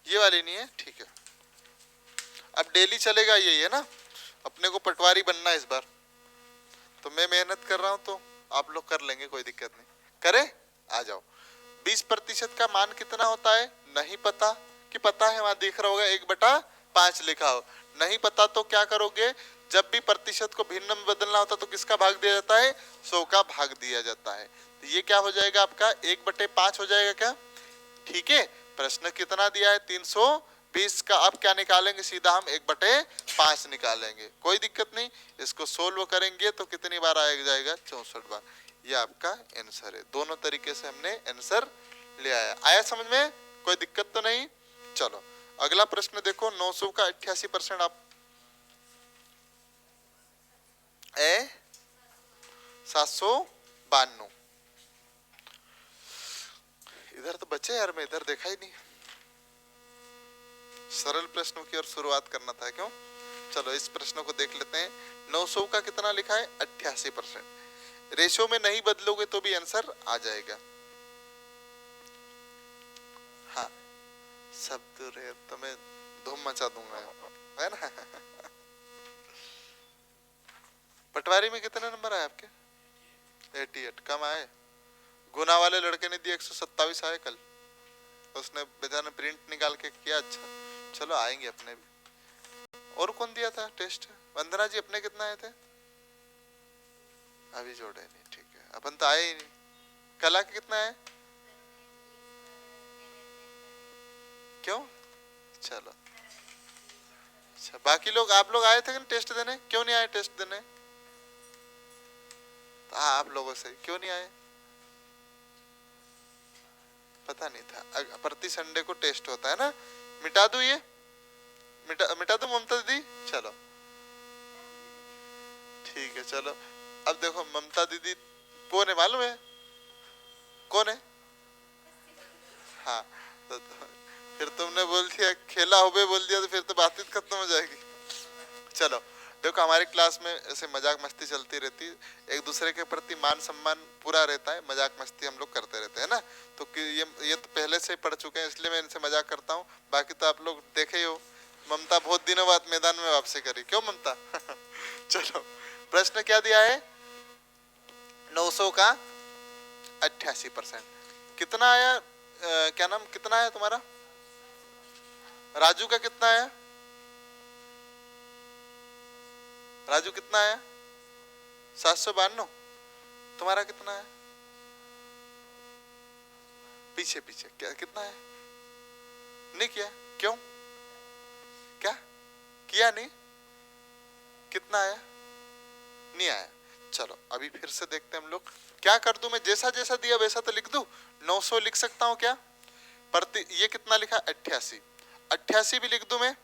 ये वाली नहीं है, ठीक है। अब डेली चलेगा यही है ना, अपने को पटवारी बनना है इस बार, तो मैं मेहनत कर रहा हूं तो आप लोग कर लेंगे, कोई दिक्कत नहीं। करे, आ जाओ। 20% का मान कितना होता है? नहीं पता कि पता है? वहां देख रहा होगा 1/5 लिखा हो। नहीं पता तो क्या करोगे, जब भी प्रतिशत को भिन्न में बदलना होता तो किसका भाग दिया जाता है? 100 का भाग दिया जाता है। तो ये क्या हो जाएगा आपका? 1/5 हो जाएगा क्या? ठीक है, प्रश्न कितना दिया है? 320 का। अब क्या निकालेंगे? सीधा हम 1/5 निकालेंगे, कोई दिक्कत नहीं। इसको सोल्व करेंगे तो कितनी बार आएगा जाएगा? 64 बार। ये आपका आंसर है। दोनों तरीके से हमने आंसर ले आया। आया समझ में? कोई दिक्कत तो नहीं? चलो अगला प्रश्न देखो। 900 का 88% आप 792। इधर तो बचे यार, मैं इधर देखा ही नहीं। सरल प्रश्नों की ओर शुरुआत करना था, क्यों? चलो इस प्रश्न को देख लेते हैं। 900 का कितना लिखा है? 88%। रेशो में नहीं बदलोगे तो भी आंसर आ जाएगा। हाँ, सब दूर है तो मैं धूम मचा दूंगा, है ना। पटवारी में कितने नंबर आए आपके? 88। कम आए। गुना वाले लड़के ने दिए 127 आए कल, उसने बेचारे प्रिंट निकाल के किया। अच्छा चलो आएंगे अपने भी। और कौन दिया था टेस्ट? वंदना जी अपने कितना आए थे? अभी जोड़े नहीं, ठीक है, अपन तो आए ही नहीं। कला के कितना है? क्यों? चलो अच्छा, बाकी लोग, आप लोग आए थे कि टेस्ट देने? क्यों नहीं आए टेस्ट देने? हाँ आप लोगों से क्यों नहीं आए? पता नहीं था। प्रति संडे को टेस्ट होता है ना। मिटा दूं ये, मिटा दूं ममता दीदी? चलो ठीक है चलो। अब देखो ममता दीदी कौन है मालूम है? कौन है? हाँ तो फिर तुमने बोल दिया खेला होबे बोल दिया तो फिर तो बातचीत खत्म हो जाएगी। चलो देखो हमारी क्लास में ऐसे मजाक मस्ती चलती रहती है, एक दूसरे के प्रति मान सम्मान पूरा रहता है, मजाक मस्ती हम लोग करते रहते हैं ना। तो ये तो पहले से ही पढ़ चुके हैं इसलिए मैं इनसे मजाक करता हूँ, बाकी तो आप लोग देखे ही हो। ममता बहुत दिनों बाद मैदान में वापसी करी, क्यों ममता? चलो प्रश्न क्या दिया है? 900 का 88%। कितना आया? क्या नाम कितना है तुम्हारा? राजू का कितना आया? राजू कितना आया? 792। तुम्हारा कितना है? पीछे पीछे क्या कितना है? नहीं किया? क्यों? क्या किया नहीं? कितना आया? नहीं आया। चलो अभी फिर से देखते हैं हम लोग। क्या कर दूं मैं? जैसा जैसा दिया वैसा तो लिख दूं। 900 लिख सकता हूं क्या? प्रति ये कितना लिखा? 88। 88 भी लिख दूं मैं।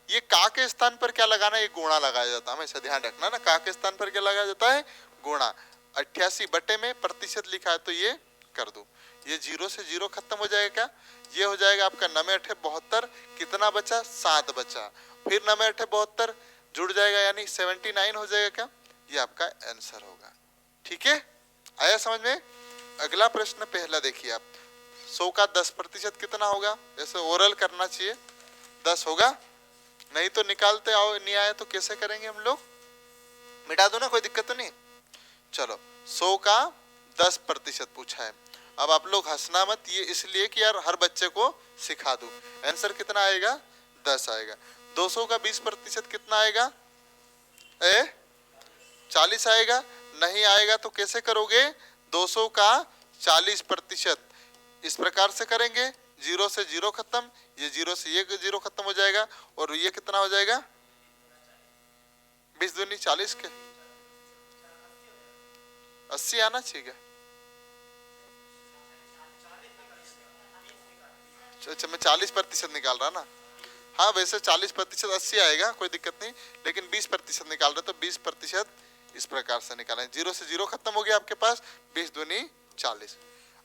ये का के स्थान पर क्या लगाना है? ये गुणा लगाया जाता है, हमेशा ध्यान रखना ना। का के स्थान पर क्या लगाया जाता है? गुणा। 88 बटे में प्रतिशत लिखा है तो ये कर दूं। ये 0 से 0 खत्म हो जाएगा क्या? ये हो जाएगा आपका 9 8 72। कितना बचा? 7 बचा। फिर 9 8 72 जुड़ जाएगा यानी 79 हो जाएगा क्या? ये आपका आंसर होगा। ठीक है, आया समझ में? अगला प्रश्न पहला देखिए आप। 100 का 10% कितना होगा? जैसे ओरल करना चाहिए, 10 होगा। नहीं तो निकालते आओ, नहीं आए तो कैसे करेंगे हम लोग? मिटा दो ना, कोई दिक्कत तो नहीं। चलो 100 का 10% पूछा है। अब आप लोग हंसना मत, ये इसलिए कि यार हर बच्चे को सिखा दूं। आंसर कितना आएगा? 10 आएगा। 200 का 20% कितना आएगा? 40 आएगा। नहीं आएगा तो कैसे करोगे? 200 का 40% इस प्रकार से करेंगे, 0 से 0 खत्म, ये 0 से ये 0 खत्म हो जाएगा, और ये कितना हो जाएगा? 20 दूनी 40 के 80 आना चाहिए। अच्छा मैं 40% निकाल रहा ना। हाँ वैसे 40% 80 आएगा, कोई दिक्कत नहीं, लेकिन 20% निकाल रहे तो 20% इस प्रकार से निकालें। 0 से 0 खत्म हो गया आपके पास, 20 दूनी 40।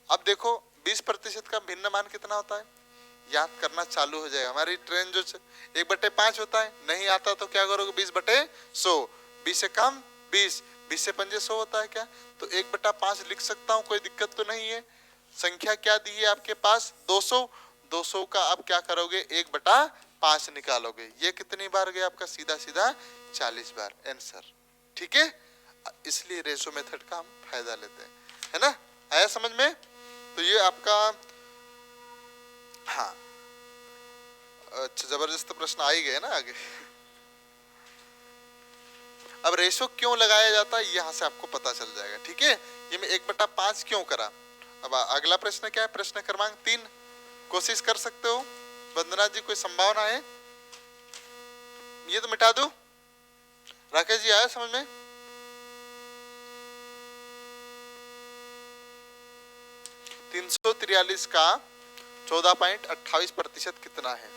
अब देखो 20% का भिन्न मान कितना होता है? याद करना चालू हो जाएगा। हमारी ट्रेन जो 1/5 होता है, नहीं आता तो क्या करोगे? 20/100। 20 से कम 20, 20 से 5 100 होता है क्या? तो 1/5 लिख सकता हूँ, कोई दिक्कत तो नहीं है। संख्या क्या दी है आपके पास? 200। 200 का अब क्या करोगे? 1/5 निकालोगे। ये कितनी बार गया आपका? सीधा सीधा 40 बार आंसर। ठीक है, इसलिए रेशो मेथड का हम फायदा लेते हैं, है ना। आया समझ में? तो ये आपका, हाँ अच्छा जबरदस्त प्रश्न आ ही गए ना आगे। अब रेशो क्यों लगाया जाता है यहाँ से आपको पता चल जाएगा। ठीक है, ये मैं 1/5 क्यों करा। अब अगला प्रश्न क्या है? प्रश्न क्रमांक 3। कोशिश कर सकते हो वंदना जी, कोई संभावना है? ये तो मिटा दो। राकेश जी आया समझ में? $343 का 14.28% कितना है?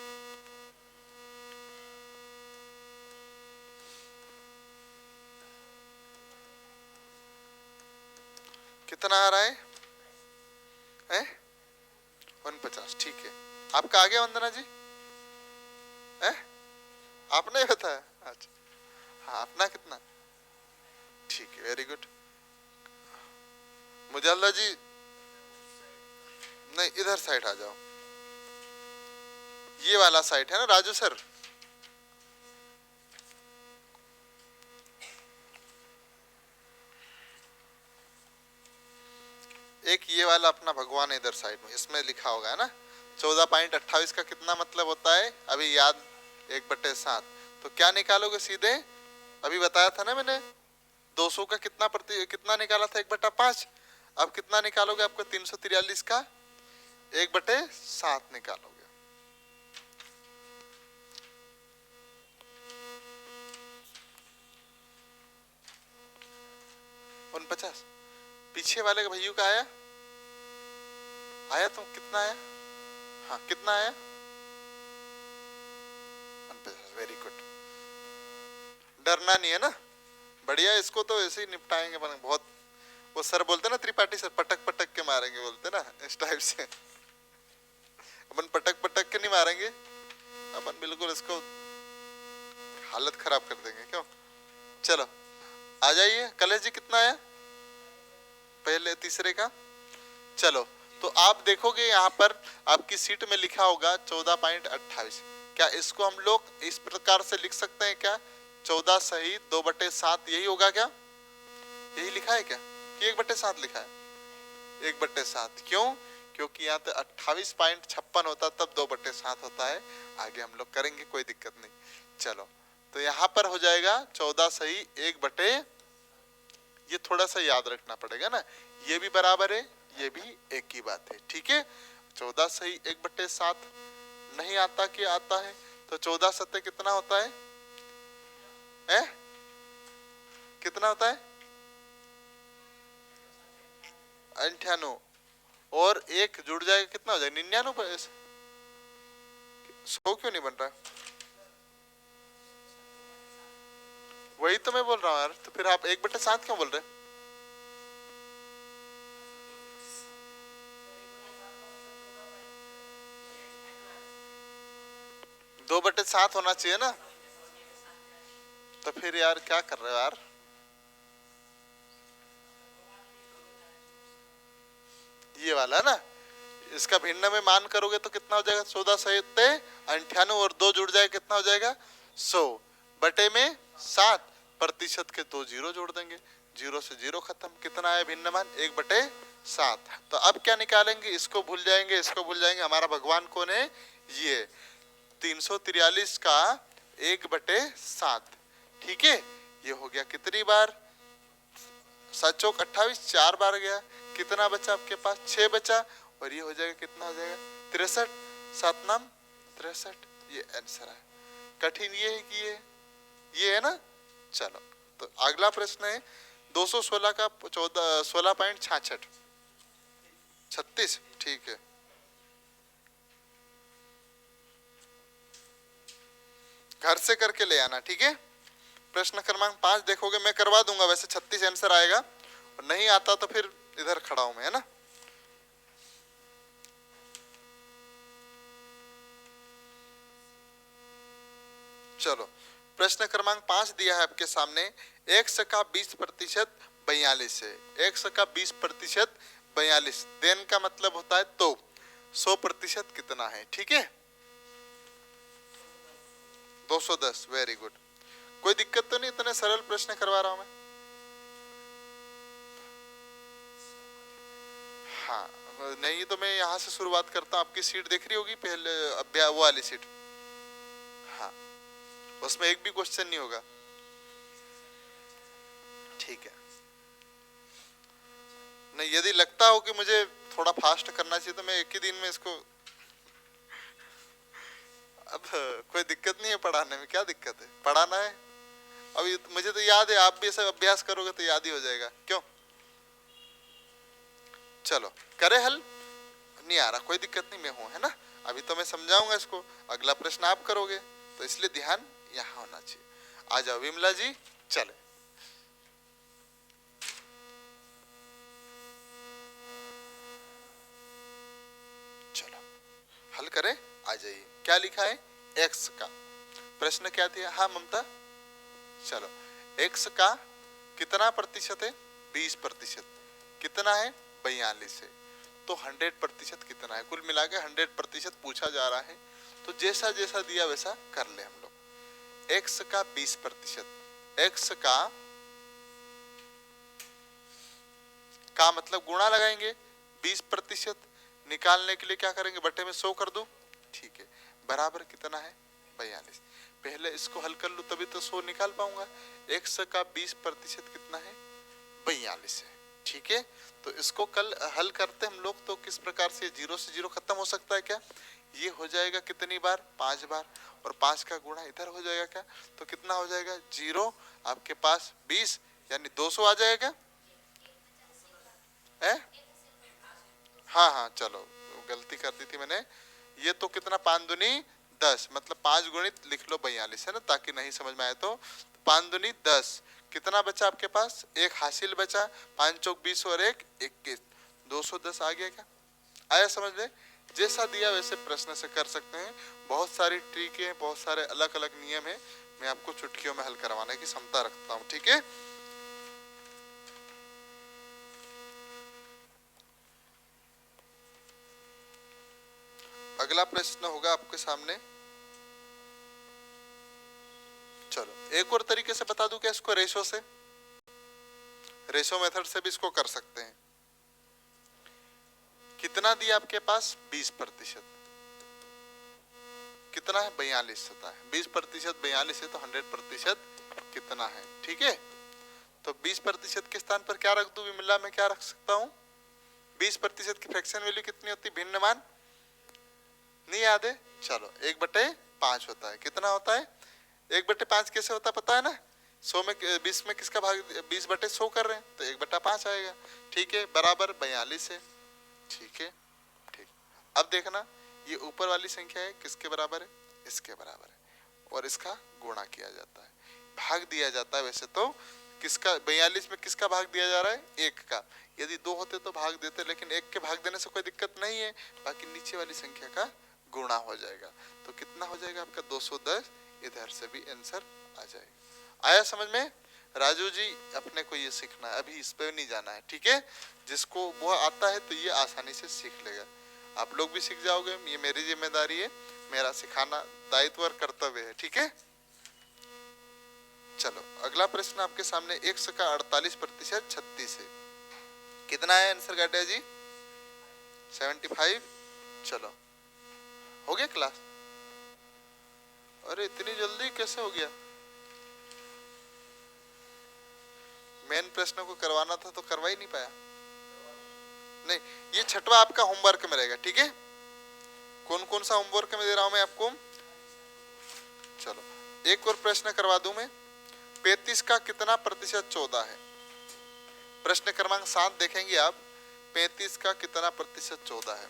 कितना आ रहा है? 49। ठीक है, आपका आ गया वंदना जी? आपने बताया? अच्छा हाँ, अपना कितना? ठीक है, वेरी गुड। मुजल्ला जी नहीं, इधर साइड आ जाओ। ये वाला साइड है ना राजू सर, एक ये वाला अपना भगवान इधर साइड में, इसमें लिखा होगा है ना 14.28 का कितना मतलब होता है अभी याद, 1/7। तो क्या निकालोगे सीधे, अभी बताया था ना मैंने 200 का कितना निकाला था 1/5। अब कितना निकालोगे, आपको 343 का 1/7 निकालोगे। उन 50 पीछे वाले का भैया का आया आया, तुम कितना आया, हाँ कितना आया, वेरी गुड, डरना नहीं है ना, बढ़िया। इसको तो ऐसे ही निपटाएंगे बहुत, वो सर बोलते ना त्रिपाठी सर, पटक पटक के मारेंगे बोलते ना, इस टाइप से अपन पटक पटक के नहीं मारेंगे, अपन बिल्कुल इसको हालत खराब कर देंगे, क्यों। चलो आ जाइए, कलेश जी कितना आया पहले तीसरे का। चलो तो आप देखोगे यहाँ पर आपकी सीट में लिखा होगा 14.28। क्या इसको हम लोग इस प्रकार से लिख सकते हैं क्या, 14 सही 2/7, यही होगा क्या, यही लिखा है क्या, कि 1/7 लिखा है, 1/7 क्यों, क्योंकि यहाँ तो 28.56 होता तब 2/7 होता है, आगे हम लोग करेंगे कोई दिक्कत नहीं। चलो तो यहाँ पर हो जाएगा 14 सही 1/, ये थोड़ा सा याद रखना पड़ेगा ना, ये भी बराबर है, ये भी एक ही बात है, ठीक है। 14 सही 1/7 नहीं आता कि आता है, तो 14 सत्ते कितना होता है, कितना होता है 98, और एक जुड़ जाएगा कितना हो जाएगा 99, 100 क्यों नहीं बन रहा, वही तो मैं बोल रहा हूँ यार, तो फिर आप 1/7 क्यों बोल रहे, 2/7 होना चाहिए ना, तो फिर यार क्या कर रहे हो यार, ये वाला ना, इसका भिन्न में मान करोगे तो कितना हो जाएगा 14 सही 98, और 2 जुड़ जाएगा कितना हो जाएगा 100 बटे में 7, प्रतिशत के 2 जीरो जोड़ देंगे, 0 से 0 खत्म, कितना है भिन्न मान 1/7। तो अब क्या निकालेंगे, इसको भूल जाएंगे, इसको भूल जाएंगे, हमारा भगवान कौन है, ये 343 का 1/7, ठीक है। ये हो गया कितनी बार, 7 चौक 28, 4 बार गया, कितना बचा आपके पास 6 बचा, और ये हो जाएगा कितना हो जाएगा 63, 7 नाम 63, ये आंसर है। कठिन ये है कि ये है ना। चलो तो अगला प्रश्न है 216 का 16.66, 36, ठीक है। घर से करके ले आना, ठीक है। प्रश्न क्रमांक 5 देखोगे, मैं करवा दूंगा वैसे 36 आंसर आएगा, और नहीं आता तो फिर इधर खड़ा हूं मैं, है ना। चलो प्रश्न क्रमांक 5 दिया है आपके सामने, x का 20% 42 है, x का 20% 42, देन का मतलब होता है तो 100% कितना है, ठीक है 210, वेरी गुड। कोई दिक्कत तो नहीं, इतने सरल प्रश्न करवा रहा हूं मैं। हाँ नहीं तो मैं यहाँ से शुरुआत करता हूँ, आपकी सीट देख रही होगी पहले वो वाली सीट, हाँ उसमें एक भी क्वेश्चन नहीं होगा, ठीक है। नहीं यदि लगता हो कि मुझे थोड़ा फास्ट करना चाहिए तो मैं एक ही दिन में इसको अब कोई दिक्कत नहीं है पढ़ाने में, क्या दिक्कत है, पढ़ाना है। अभी मुझे तो याद है, आप भी सब अभ्यास करोगे तो याद ही हो जाएगा, क्यों। चलो करे हल, नहीं आ रहा कोई दिक्कत नहीं, मैं हूं, है ना। अभी तो मैं समझाऊंगा इसको, अगला प्रश्न आप करोगे, तो इसलिए ध्यान यहाँ होना चाहिए। आ जाओ विमला जी, चले चलो हल करें, आ जाइए। क्या लिखा है, x का प्रश्न क्या दिया, हाँ ममता, चलो x का कितना प्रतिशत है 20%, कितना है 42 है, तो 100% कितना है, कुल मिला के 100% पूछा जा रहा है, तो जैसा जैसा दिया वैसा कर ले हम लोग। x का 20%, x का मतलब गुणा लगाएंगे, 20% निकालने के लिए क्या करेंगे, बटे में 100 कर दूं, ठीक है, बराबर कितना है 42। पहले इसको हल कर लूं तभी तो 100 निकाल पाऊंगा। x का 20% कितना है, 42 है, ठीक है। तो इसको कल हल करते हम लोग, तो किस प्रकार से 0 से 0 खत्म हो सकता है क्या, ये हो जाएगा कितनी बार, 5 बार, और 5 का गुणा इधर हो जाएगा क्या, तो कितना हो जाएगा 0 आपके पास 20 यानी 200 आ जाएगा है? हाँ हाँ चलो गलती कर दी थी मैंने, ये तो कितना 5 दूनी 10, मतलब 5 गुणित लिख लो 42 है ना, ताकि नहीं समझ में आए तो 5 दूनी 10, कितना बचा आपके पास, एक हासिल बचा, 5 चौक 20 और 1 21, 210 आ गया क्या, आया समझ में। जैसा दिया वैसे प्रश्न से कर सकते हैं, बहुत सारी ट्रिक है, बहुत सारे अलग अलग नियम है, मैं आपको चुटकियों में हल करवाने की क्षमता रखता हूँ, ठीक है। अगला प्रश्न होगा आपके सामने, चलो एक और तरीके से बता दूं क्या इसको, रेशो से, रेशो मेथड से भी इसको कर सकते हैं। कितना दिया आपके पास 20%, कितना है 42 होता है, 20% 42 है तो 100% कितना है, ठीक है। तो 20% के स्थान पर क्या रख दूं, विमला में क्या रख सकता हूं, 20% की फ्रैक्शन वैल्यू कितनी होती है, भिन्न मान नहीं याद है, चलो 1/5 होता है, कितना होता है 1/5 कैसे होता है पता है ना, 100 में 20 में किसका भाग, 20/100 कर रहे हैं तो 1/5 आएगा, ठीक है, बराबर 42 है, ठीक है, ठीक। अब देखना ये ऊपर वाली संख्या है किसके बराबर है, इसके बराबर है, और इसका गुणा किया जाता है, भाग दिया जाता है, वैसे तो किसका 42 में किसका भाग दिया जा रहा है, 1 का, यदि 2 होते तो भाग देते, लेकिन 1 के भाग देने से कोई दिक्कत नहीं है, बाकी नीचे वाली संख्या का गुणा हो जाएगा, तो कितना हो जाएगा आपका 210, इधर से भी आंसर आ जाएगा। आया समझ में राजू जी, अपने को ये सीखना है, अभी इस पे नहीं जाना है, ठीक है, जिसको वो आता है तो ये आसानी से सीख लेगा, आप लोग भी सीख जाओगे, ये मेरी जिम्मेदारी है, मेरा सिखाना दायित्व और कर्तव्य है, ठीक है। चलो अगला प्रश्न आपके सामने, 100 का 48% 36 है, कितना है आंसर गाटिया जी, 75। चलो हो गया क्लास, अरे इतनी जल्दी कैसे हो गया, मेन प्रश्न को करवाना था तो करवा ही नहीं पाया, नहीं ये छठवा आपका होमवर्क में रहेगा, ठीक है। कौन कौन सा होमवर्क में दे रहा हूं मैं आपको, चलो एक और प्रश्न करवा दूं मैं, 35 का कितना प्रतिशत 14 है, प्रश्न क्रमांक 7 देखेंगे आप, 35 का कितना प्रतिशत 14 है,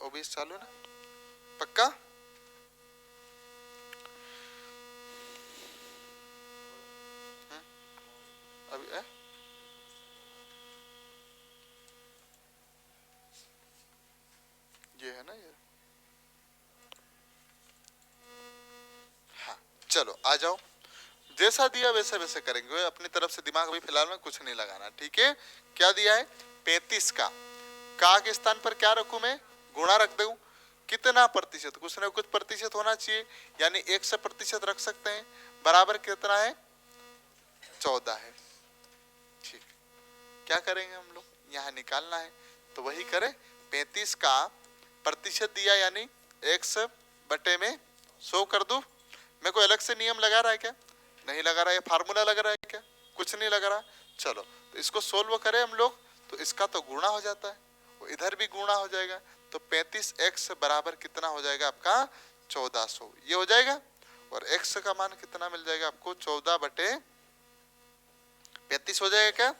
ओबीएस चालू है ना, पक्का, अभी ये है ना ये, हाँ चलो आ जाओ, जैसा दिया वैसे वैसे करेंगे, अपनी तरफ से दिमाग अभी फिलहाल में कुछ नहीं लगाना, ठीक है। क्या दिया है 35 का के स्थान पर क्या रखूं मैं, गुणा रख दूं, कितना प्रतिशत, कुछ ना कुछ प्रतिशत होना चाहिए, यानी 100% रख सकते हैं, बराबर कितना है 14 है, ठीक। क्या करेंगे हम लोग, यहाँ निकालना है तो वही करें, 35 का प्रतिशत दिया यानी 100/100 कर दूं, मैं कोई अलग से नियम लगा रहा है क्या, नहीं लगा रहा है, फार्मूला लग रहा है क्या, कुछ नहीं लग रहा। चलो तो इसको सोल्व करें हम लोग, तो इसका तो गुणा हो जाता है, इधर भी गुणा हो जाएगा, तो 35x बराबर कितना हो जाएगा आपका 1400, ये हो जाएगा, और x का मान कितना मिल जाएगा आपको 14/35 हो जाएगा क्या।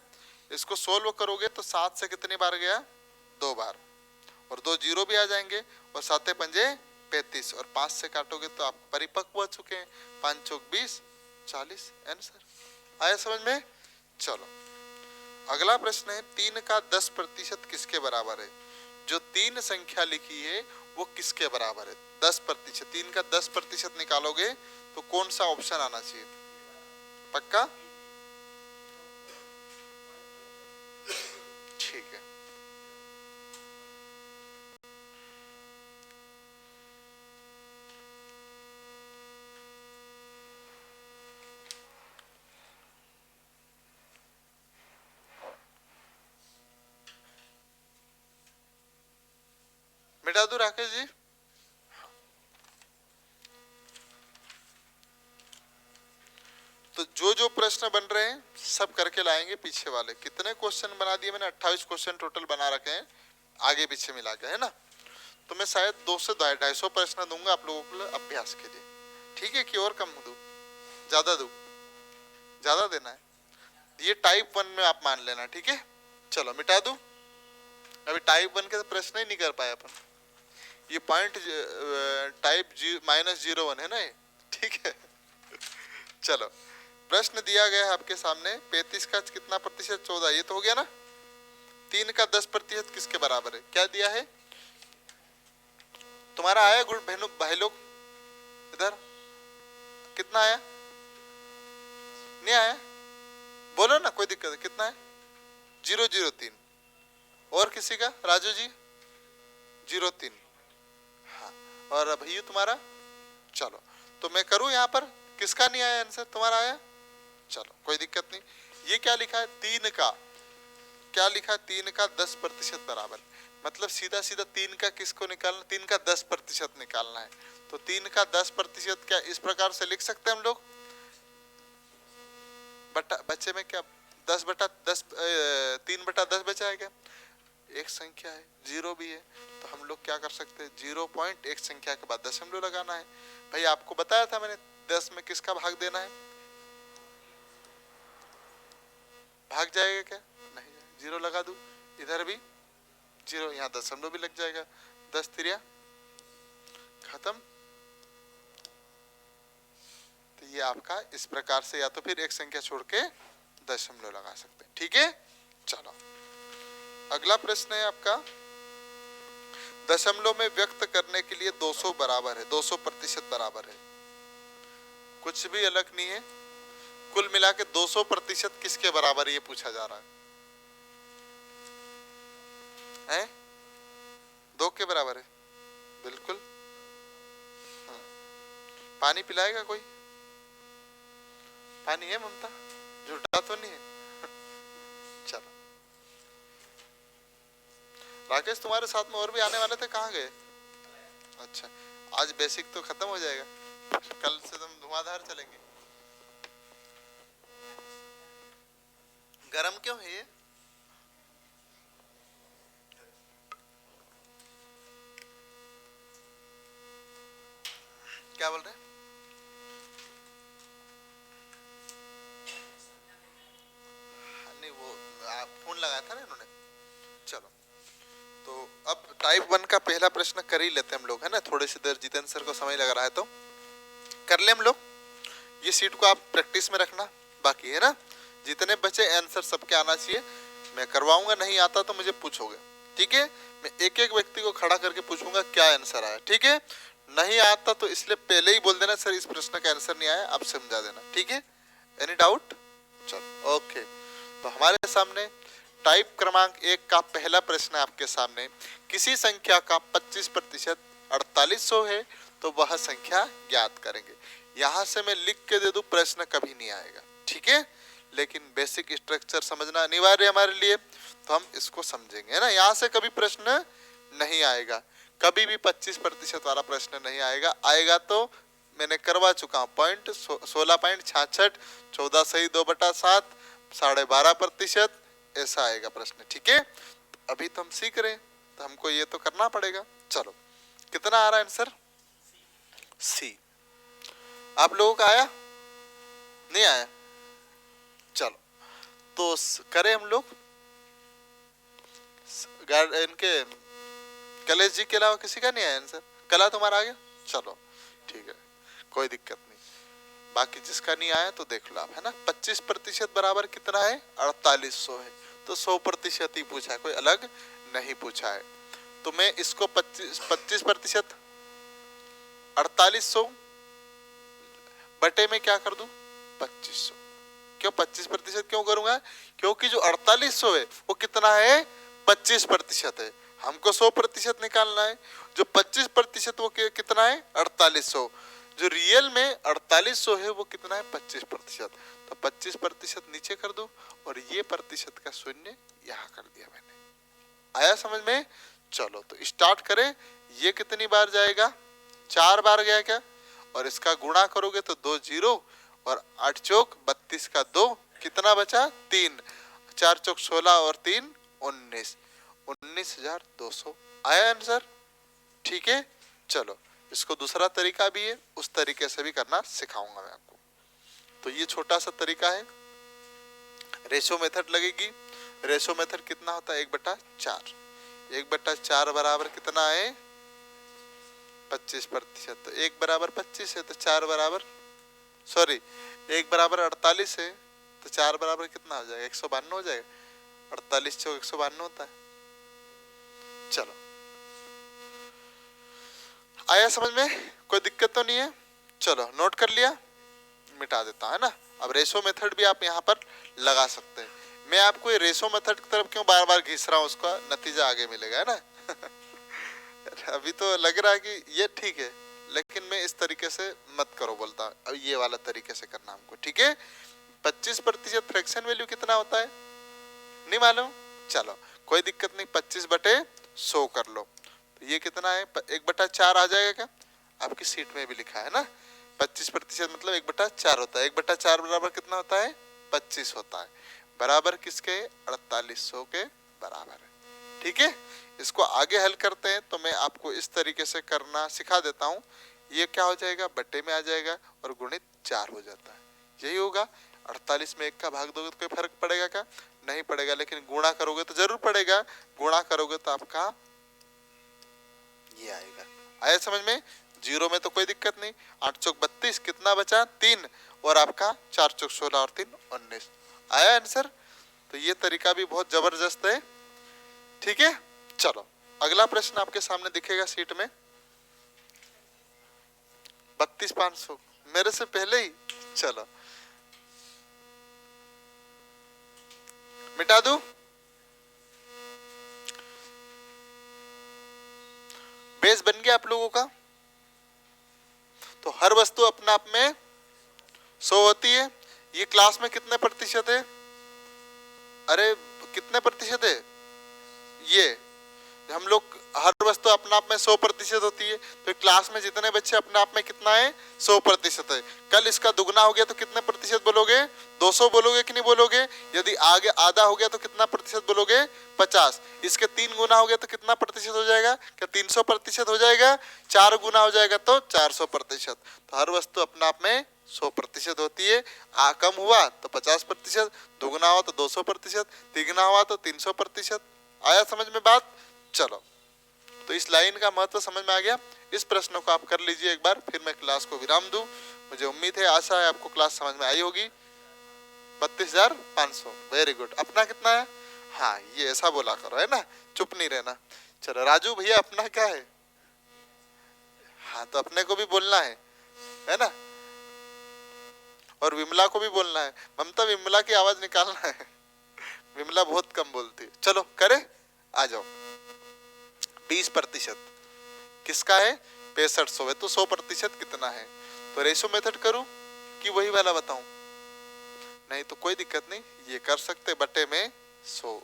इसको सोल्व करोगे तो 7 से कितनी बार गया, 2 बार, और 2 जीरो भी आ जाएंगे, और 7 पंजे 35, और 5 से काटोगे तो आप परिपक्व हो चुके हैं, 5 चौक 20, 40 आंसर। आया समझ में। चलो अगला प्रश्न है, 3 का 10% किसके बराबर है, जो 3 संख्या लिखी है वो किसके बराबर है, 10%, 3 का 10% निकालोगे तो कौन सा ऑप्शन आना चाहिए, पक्का, ठीक है, मिटा दूं राकेश जी? तो जो जो प्रश्न बन रहे हैं सब करके लाएंगे पीछे वाले। कितने क्वेश्चन बना दिए मैंने? 28 क्वेश्चन टोटल बना रखे हैं आगे पीछे मिला के, है ना। तो मैं शायद 200 से 250 प्रश्न दूंगा आप लोगों को अभ्यास के लिए, ठीक है? कि और कम दूं, ज्यादा दूं? ज्यादा देना है, ये टाइप 1 में आप मान लेना, ठीक है? चलो मिटा दूं। अभी टाइप 1 के तो प्रश्न ही नहीं कर पाए अपन। ये पॉइंट टाइप -01 है ना ये, ठीक है? चलो प्रश्न दिया गया है आपके सामने, 35 का कितना प्रतिशत? 14। ये तो हो गया ना। 3 का 10% किसके बराबर है? क्या दिया है तुम्हारा? आया गुड बहनों भाई लोग इधर? कितना आया? नहीं आया? बोलो ना, कोई दिक्कत है? कितना है? 003। और किसी का? राजू जी 03। हाँ, और भैया तुम्हारा? चलो तो मैं करूं यहाँ पर, किसका नहीं आया आंसर? तुम्हारा आया? चलो कोई दिक्कत नहीं। ये क्या लिखा है? 3 का क्या लिखा है? 3 का 10% बराबर, मतलब सीधा सीधा 3 का किसको निकालना? 3 का 10% निकालना है। तो 3 का 10% क्या इस प्रकार से लिख सकते हैं हम लोग? बच्चे में क्या 10/10 3/10 बचा है क्या? एक संख्या है, 0 भी है, तो हम लोग क्या कर सकते हैं? 0.1 संख्या के बाद दशमलव लगाना है। भाई आपको बताया था मैंने 10 में किसका भाग देना है? भाग जाएगा क्या? नहीं, 0 लगा दूं, इधर भी 0, यहाँ दशमलव भी लग जाएगा। 10 तिरिया खत्म। तो ये आपका इस प्रकार से, या तो फिर एक संख्या छोड़ के दशमलव लगा सकते हैं, ठीक है? चलो अगला प्रश्न है आपका, दशमलव में व्यक्त करने के लिए 200 बराबर है, 200% बराबर है, कुछ भी अलग नहीं है। कुल मिला के 200% किसके बराबर है ये पूछा जा रहा है? 2 के बराबर है, बिल्कुल। पानी पिलाएगा कोई? पानी है ममता? झूठा तो नहीं है? चलो राकेश तुम्हारे साथ में और भी आने वाले थे, कहाँ गए? अच्छा, आज बेसिक तो खत्म हो जाएगा, कल से तुम धुआंधार चलेंगे। गरम क्यों है ये? क्या बोल रहे? नहीं वो फोन लगाया था ना इन्होंने। चलो तो अब टाइप 1 का पहला प्रश्न कर ही लेते हैं हम लोग, है ना। थोड़ी सी देर जितेंद्र सर को समय लग रहा है तो कर ले हम लोग। ये सीट को आप प्रैक्टिस में रखना बाकी, है ना। जितने बचे आंसर सबके आना चाहिए। मैं करवाऊंगा, नहीं आता तो मुझे पूछोगे, ठीक है। मैं एक एक व्यक्ति को खड़ा करके पूछूंगा क्या आंसर आया, ठीक है। नहीं आता तो इसलिए पहले ही बोल देना सर इस प्रश्न का आंसर नहीं आया, आप समझा देना, ठीक है। Any doubt? चलो ओके। तो हमारे सामने टाइप क्रमांक 1 का पहला प्रश्न है आपके सामने। किसी संख्या का 25% 4800 है तो वह संख्या ज्ञात करेंगे। यहां से मैं लिख के दे दूं प्रश्न कभी नहीं आएगा, ठीक है। लेकिन बेसिक स्ट्रक्चर समझना अनिवार्य है हमारे लिए, तो हम इसको समझेंगे, है ना। यहाँ से कभी प्रश्न नहीं आएगा, कभी भी 25% वाला प्रश्न नहीं आएगा। आएगा तो मैंने करवा चुका हूँ पॉइंट 16.66, 14 सही 2/7, 12.5% ऐसा आएगा प्रश्न, ठीक है। अभी तो हम सीख रहे हैं तो हमको ये तो करना पड़ेगा। चलो कितना आ रहा है आंसर? सी। आप लोगों का आया? नहीं आया? चलो तो करें हम लोग। इनके कलेश जी के अलावा किसी का नहीं आया आंसर? कला तुम्हारा आ गया? चलो ठीक है, कोई दिक्कत नहीं। बाकी जिसका नहीं आया तो देख लो आप, है ना। 25% बराबर कितना है? 4800 है। तो 100% ही पूछा है, कोई अलग नहीं पूछा है। तो मैं इसको 25% 4800 बटे में क्या कर दूं? 2500। क्यों 25% क्यों करूंगा? क्योंकि जो 4800 है वो कितना है? 25% है। हमको 100% निकालना है। जो 25% वो कितना है? 4800। जो रियल में 4800 है वो कितना है? 25%। तो 25% नीचे कर दो और ये प्रतिशत का शून्य यहाँ कर दिया मैंने। आया समझ में? चलो तो स्टार्ट करें। ये कितनी बार जाएगा? 4 बार गया क्या? और इसका गुणा करोगे तो 2 जीरो और 8 चौक 32 का 2 कितना बचा? 3। 4 चौक 16 और 3 19, 19,200 आया आंसर। ठीक है, चलो इसको दूसरा तरीका भी है, उस तरीके से भी करना सिखाऊंगा मैं आपको। तो ये छोटा सा तरीका है, रेशो मेथड लगेगी। रेशो मेथड कितना होता है? 1/4। 1/4 बराबर कितना है? 25%। तो 1 बराबर 25 है तो 4 बराबर, सॉरी 1 बराबर 48 है तो 4 बराबर कितना हो जाएगा? 152 हो जाएगा। 48 चौक 152 होता है। चलो आया समझ में? कोई दिक्कत तो नहीं है? चलो नोट कर लिया, मिटा देता है ना। अब रेशो मेथड भी आप यहाँ पर लगा सकते हैं। मैं आपको ये रेशो मेथड की तरफ क्यों बार बार घिस रहा हूँ, उसका नतीजा आगे मिलेगा, है ना। अभी तो लग रहा है कि ये ठीक है, लेकिन मैं इस तरीके से मत करो बोलता हूँ, अब ये वाला तरीके से करना हमको, ठीक है। 25% फ्रैक्शन वैल्यू कितना होता है? नहीं मालूम? चलो कोई दिक्कत नहीं, 25/100 कर लो। तो ये कितना है? 1/4 आ जाएगा क्या? आपकी सीट में भी लिखा है ना। 25% मतलब 1/4 होता है। 1/4 बराबर कितना होता है? 25 होता है। बराबर किसके? 4800 के बराबर है। ठीक है, इसको आगे हल करते हैं तो मैं आपको इस तरीके से करना सिखा देता हूँ। ये क्या हो जाएगा? बट्टे में आ जाएगा और गुणित 4 हो जाता है, यही होगा। 48 में 1 का भाग दोगे तो कोई फर्क पड़ेगा क्या? नहीं पड़ेगा, लेकिन गुणा करोगे तो जरूर पड़ेगा। गुणा करोगे तो आपका ये आएगा। आया समझ में? जीरो में तो कोई दिक्कत नहीं। 8 चौक 32 कितना बचा? 3 और आपका 4 चौक 16 और 3 19 आया आंसर। तो ये तरीका भी बहुत जबरदस्त है। ठीक है, चलो अगला प्रश्न आपके सामने दिखेगा सीट में। 32,500 मेरे से पहले ही, चलो मिटा दूं। बेस बन गया आप लोगों का। तो हर वस्तु अपने आप में 100 होती है। ये क्लास में कितने प्रतिशत है? अरे कितने प्रतिशत है? ये हम लोग हर वस्तु अपने आप में 100% होती है। तो क्लास में जितने बच्चे अपने आप में कितना है? 100% है। कल इसका दुगना हो गया तो कितने प्रतिशत बोलोगे? 200 बोलोगे कि नहीं बोलोगे? यदि आगे आधा हो गया तो कितना प्रतिशत बोलोगे? 50। इसके 3 गुना हो गया तो कितना प्रतिशत हो जाएगा? क्या 300% हो जाएगा? 4 गुना हो जाएगा तो 400%। तो हर वस्तु अपने आप में 100% होती है। कम हुआ तो 50%, दुगना हुआ तो 200%, तिगुना हुआ तो 300%। आया समझ में बात? चलो तो इस लाइन का महत्व समझ में आ गया। इस प्रश्न को आप कर लीजिए एक बार, फिर मैं क्लास को विराम दूं। मुझे उम्मीद है, आशा है आपको क्लास समझ में आई होगी। 32,500 वेरी गुड। अपना कितना है? हाँ ये ऐसा बोला करो, है ना, चुप नहीं रहना। चलो राजू भैया अपना क्या है? हाँ तो अपने को भी बोलना है ना, और विमला को भी बोलना है। ममता विमला की आवाज निकालना है। विमला बहुत कम बोलती है। चलो करे, आ जाओ। 20% किसका है? 6500 है। तो 100% कितना है? तो रेशो मेथड करूं कि वही वाला बताऊं? नहीं तो कोई दिक्कत नहीं, ये कर सकते, बटे में 100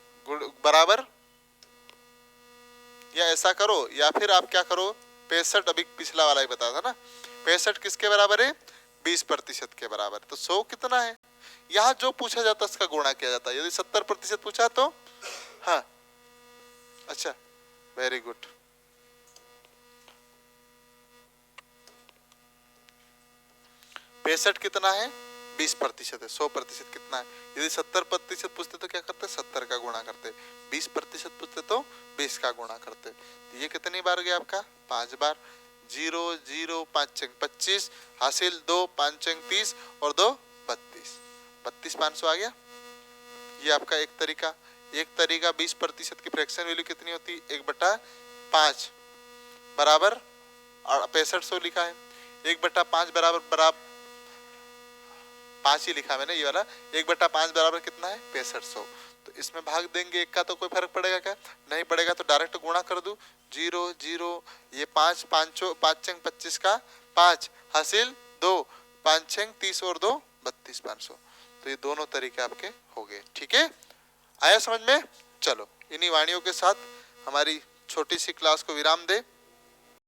बराबर, या ऐसा करो, या फिर आप क्या करो, 65 अभी पिछला वाला ही बताया था ना, 65 किसके बराबर है? 20% के बराबर। तो 100 कितना है? यहाँ जो पूछा जाता है उसका गुणा किया जाता है। यदि 70% पूछा तो हाँ, अच्छा वेरी गुड। पैंसठ कितना है? 20% है। 100% कितना है? यदि 70% पूछते तो क्या करते? 70 का गुणा करते। 20% पूछते तो 20 का गुणा करते। ये कितनी बार गया आपका? 5 बार। 0 0 5 अंक 25 हासिल 2 5 अंक 30 और 2 32। 32,500 आ गया। ये आपका एक तरीका। एक तरीका 20% की फ्रैक्शन वैल्यू कितनी होती? 1/5 बराबर 6500 लिखा है। 1/5 बराबर 5 ही लिखा मैंने, ये वाला। 1/5 बराबर कितना है? 6500। तो इसमें भाग देंगे 1 का तो कोई फर्क पड़ेगा क्या? नहीं पड़ेगा। तो डायरेक्ट गुणा कर दूं। 0 0 ये 5 5 अंक 25 का 5 हासिल 2 5 अंक 30 और 2 32,500। तो ये दोनों तरीके आपके हो गए। ठीक है, आया समझ में? चलो इन्हीं वाणियों के साथ हमारी छोटी सी क्लास को विराम दे।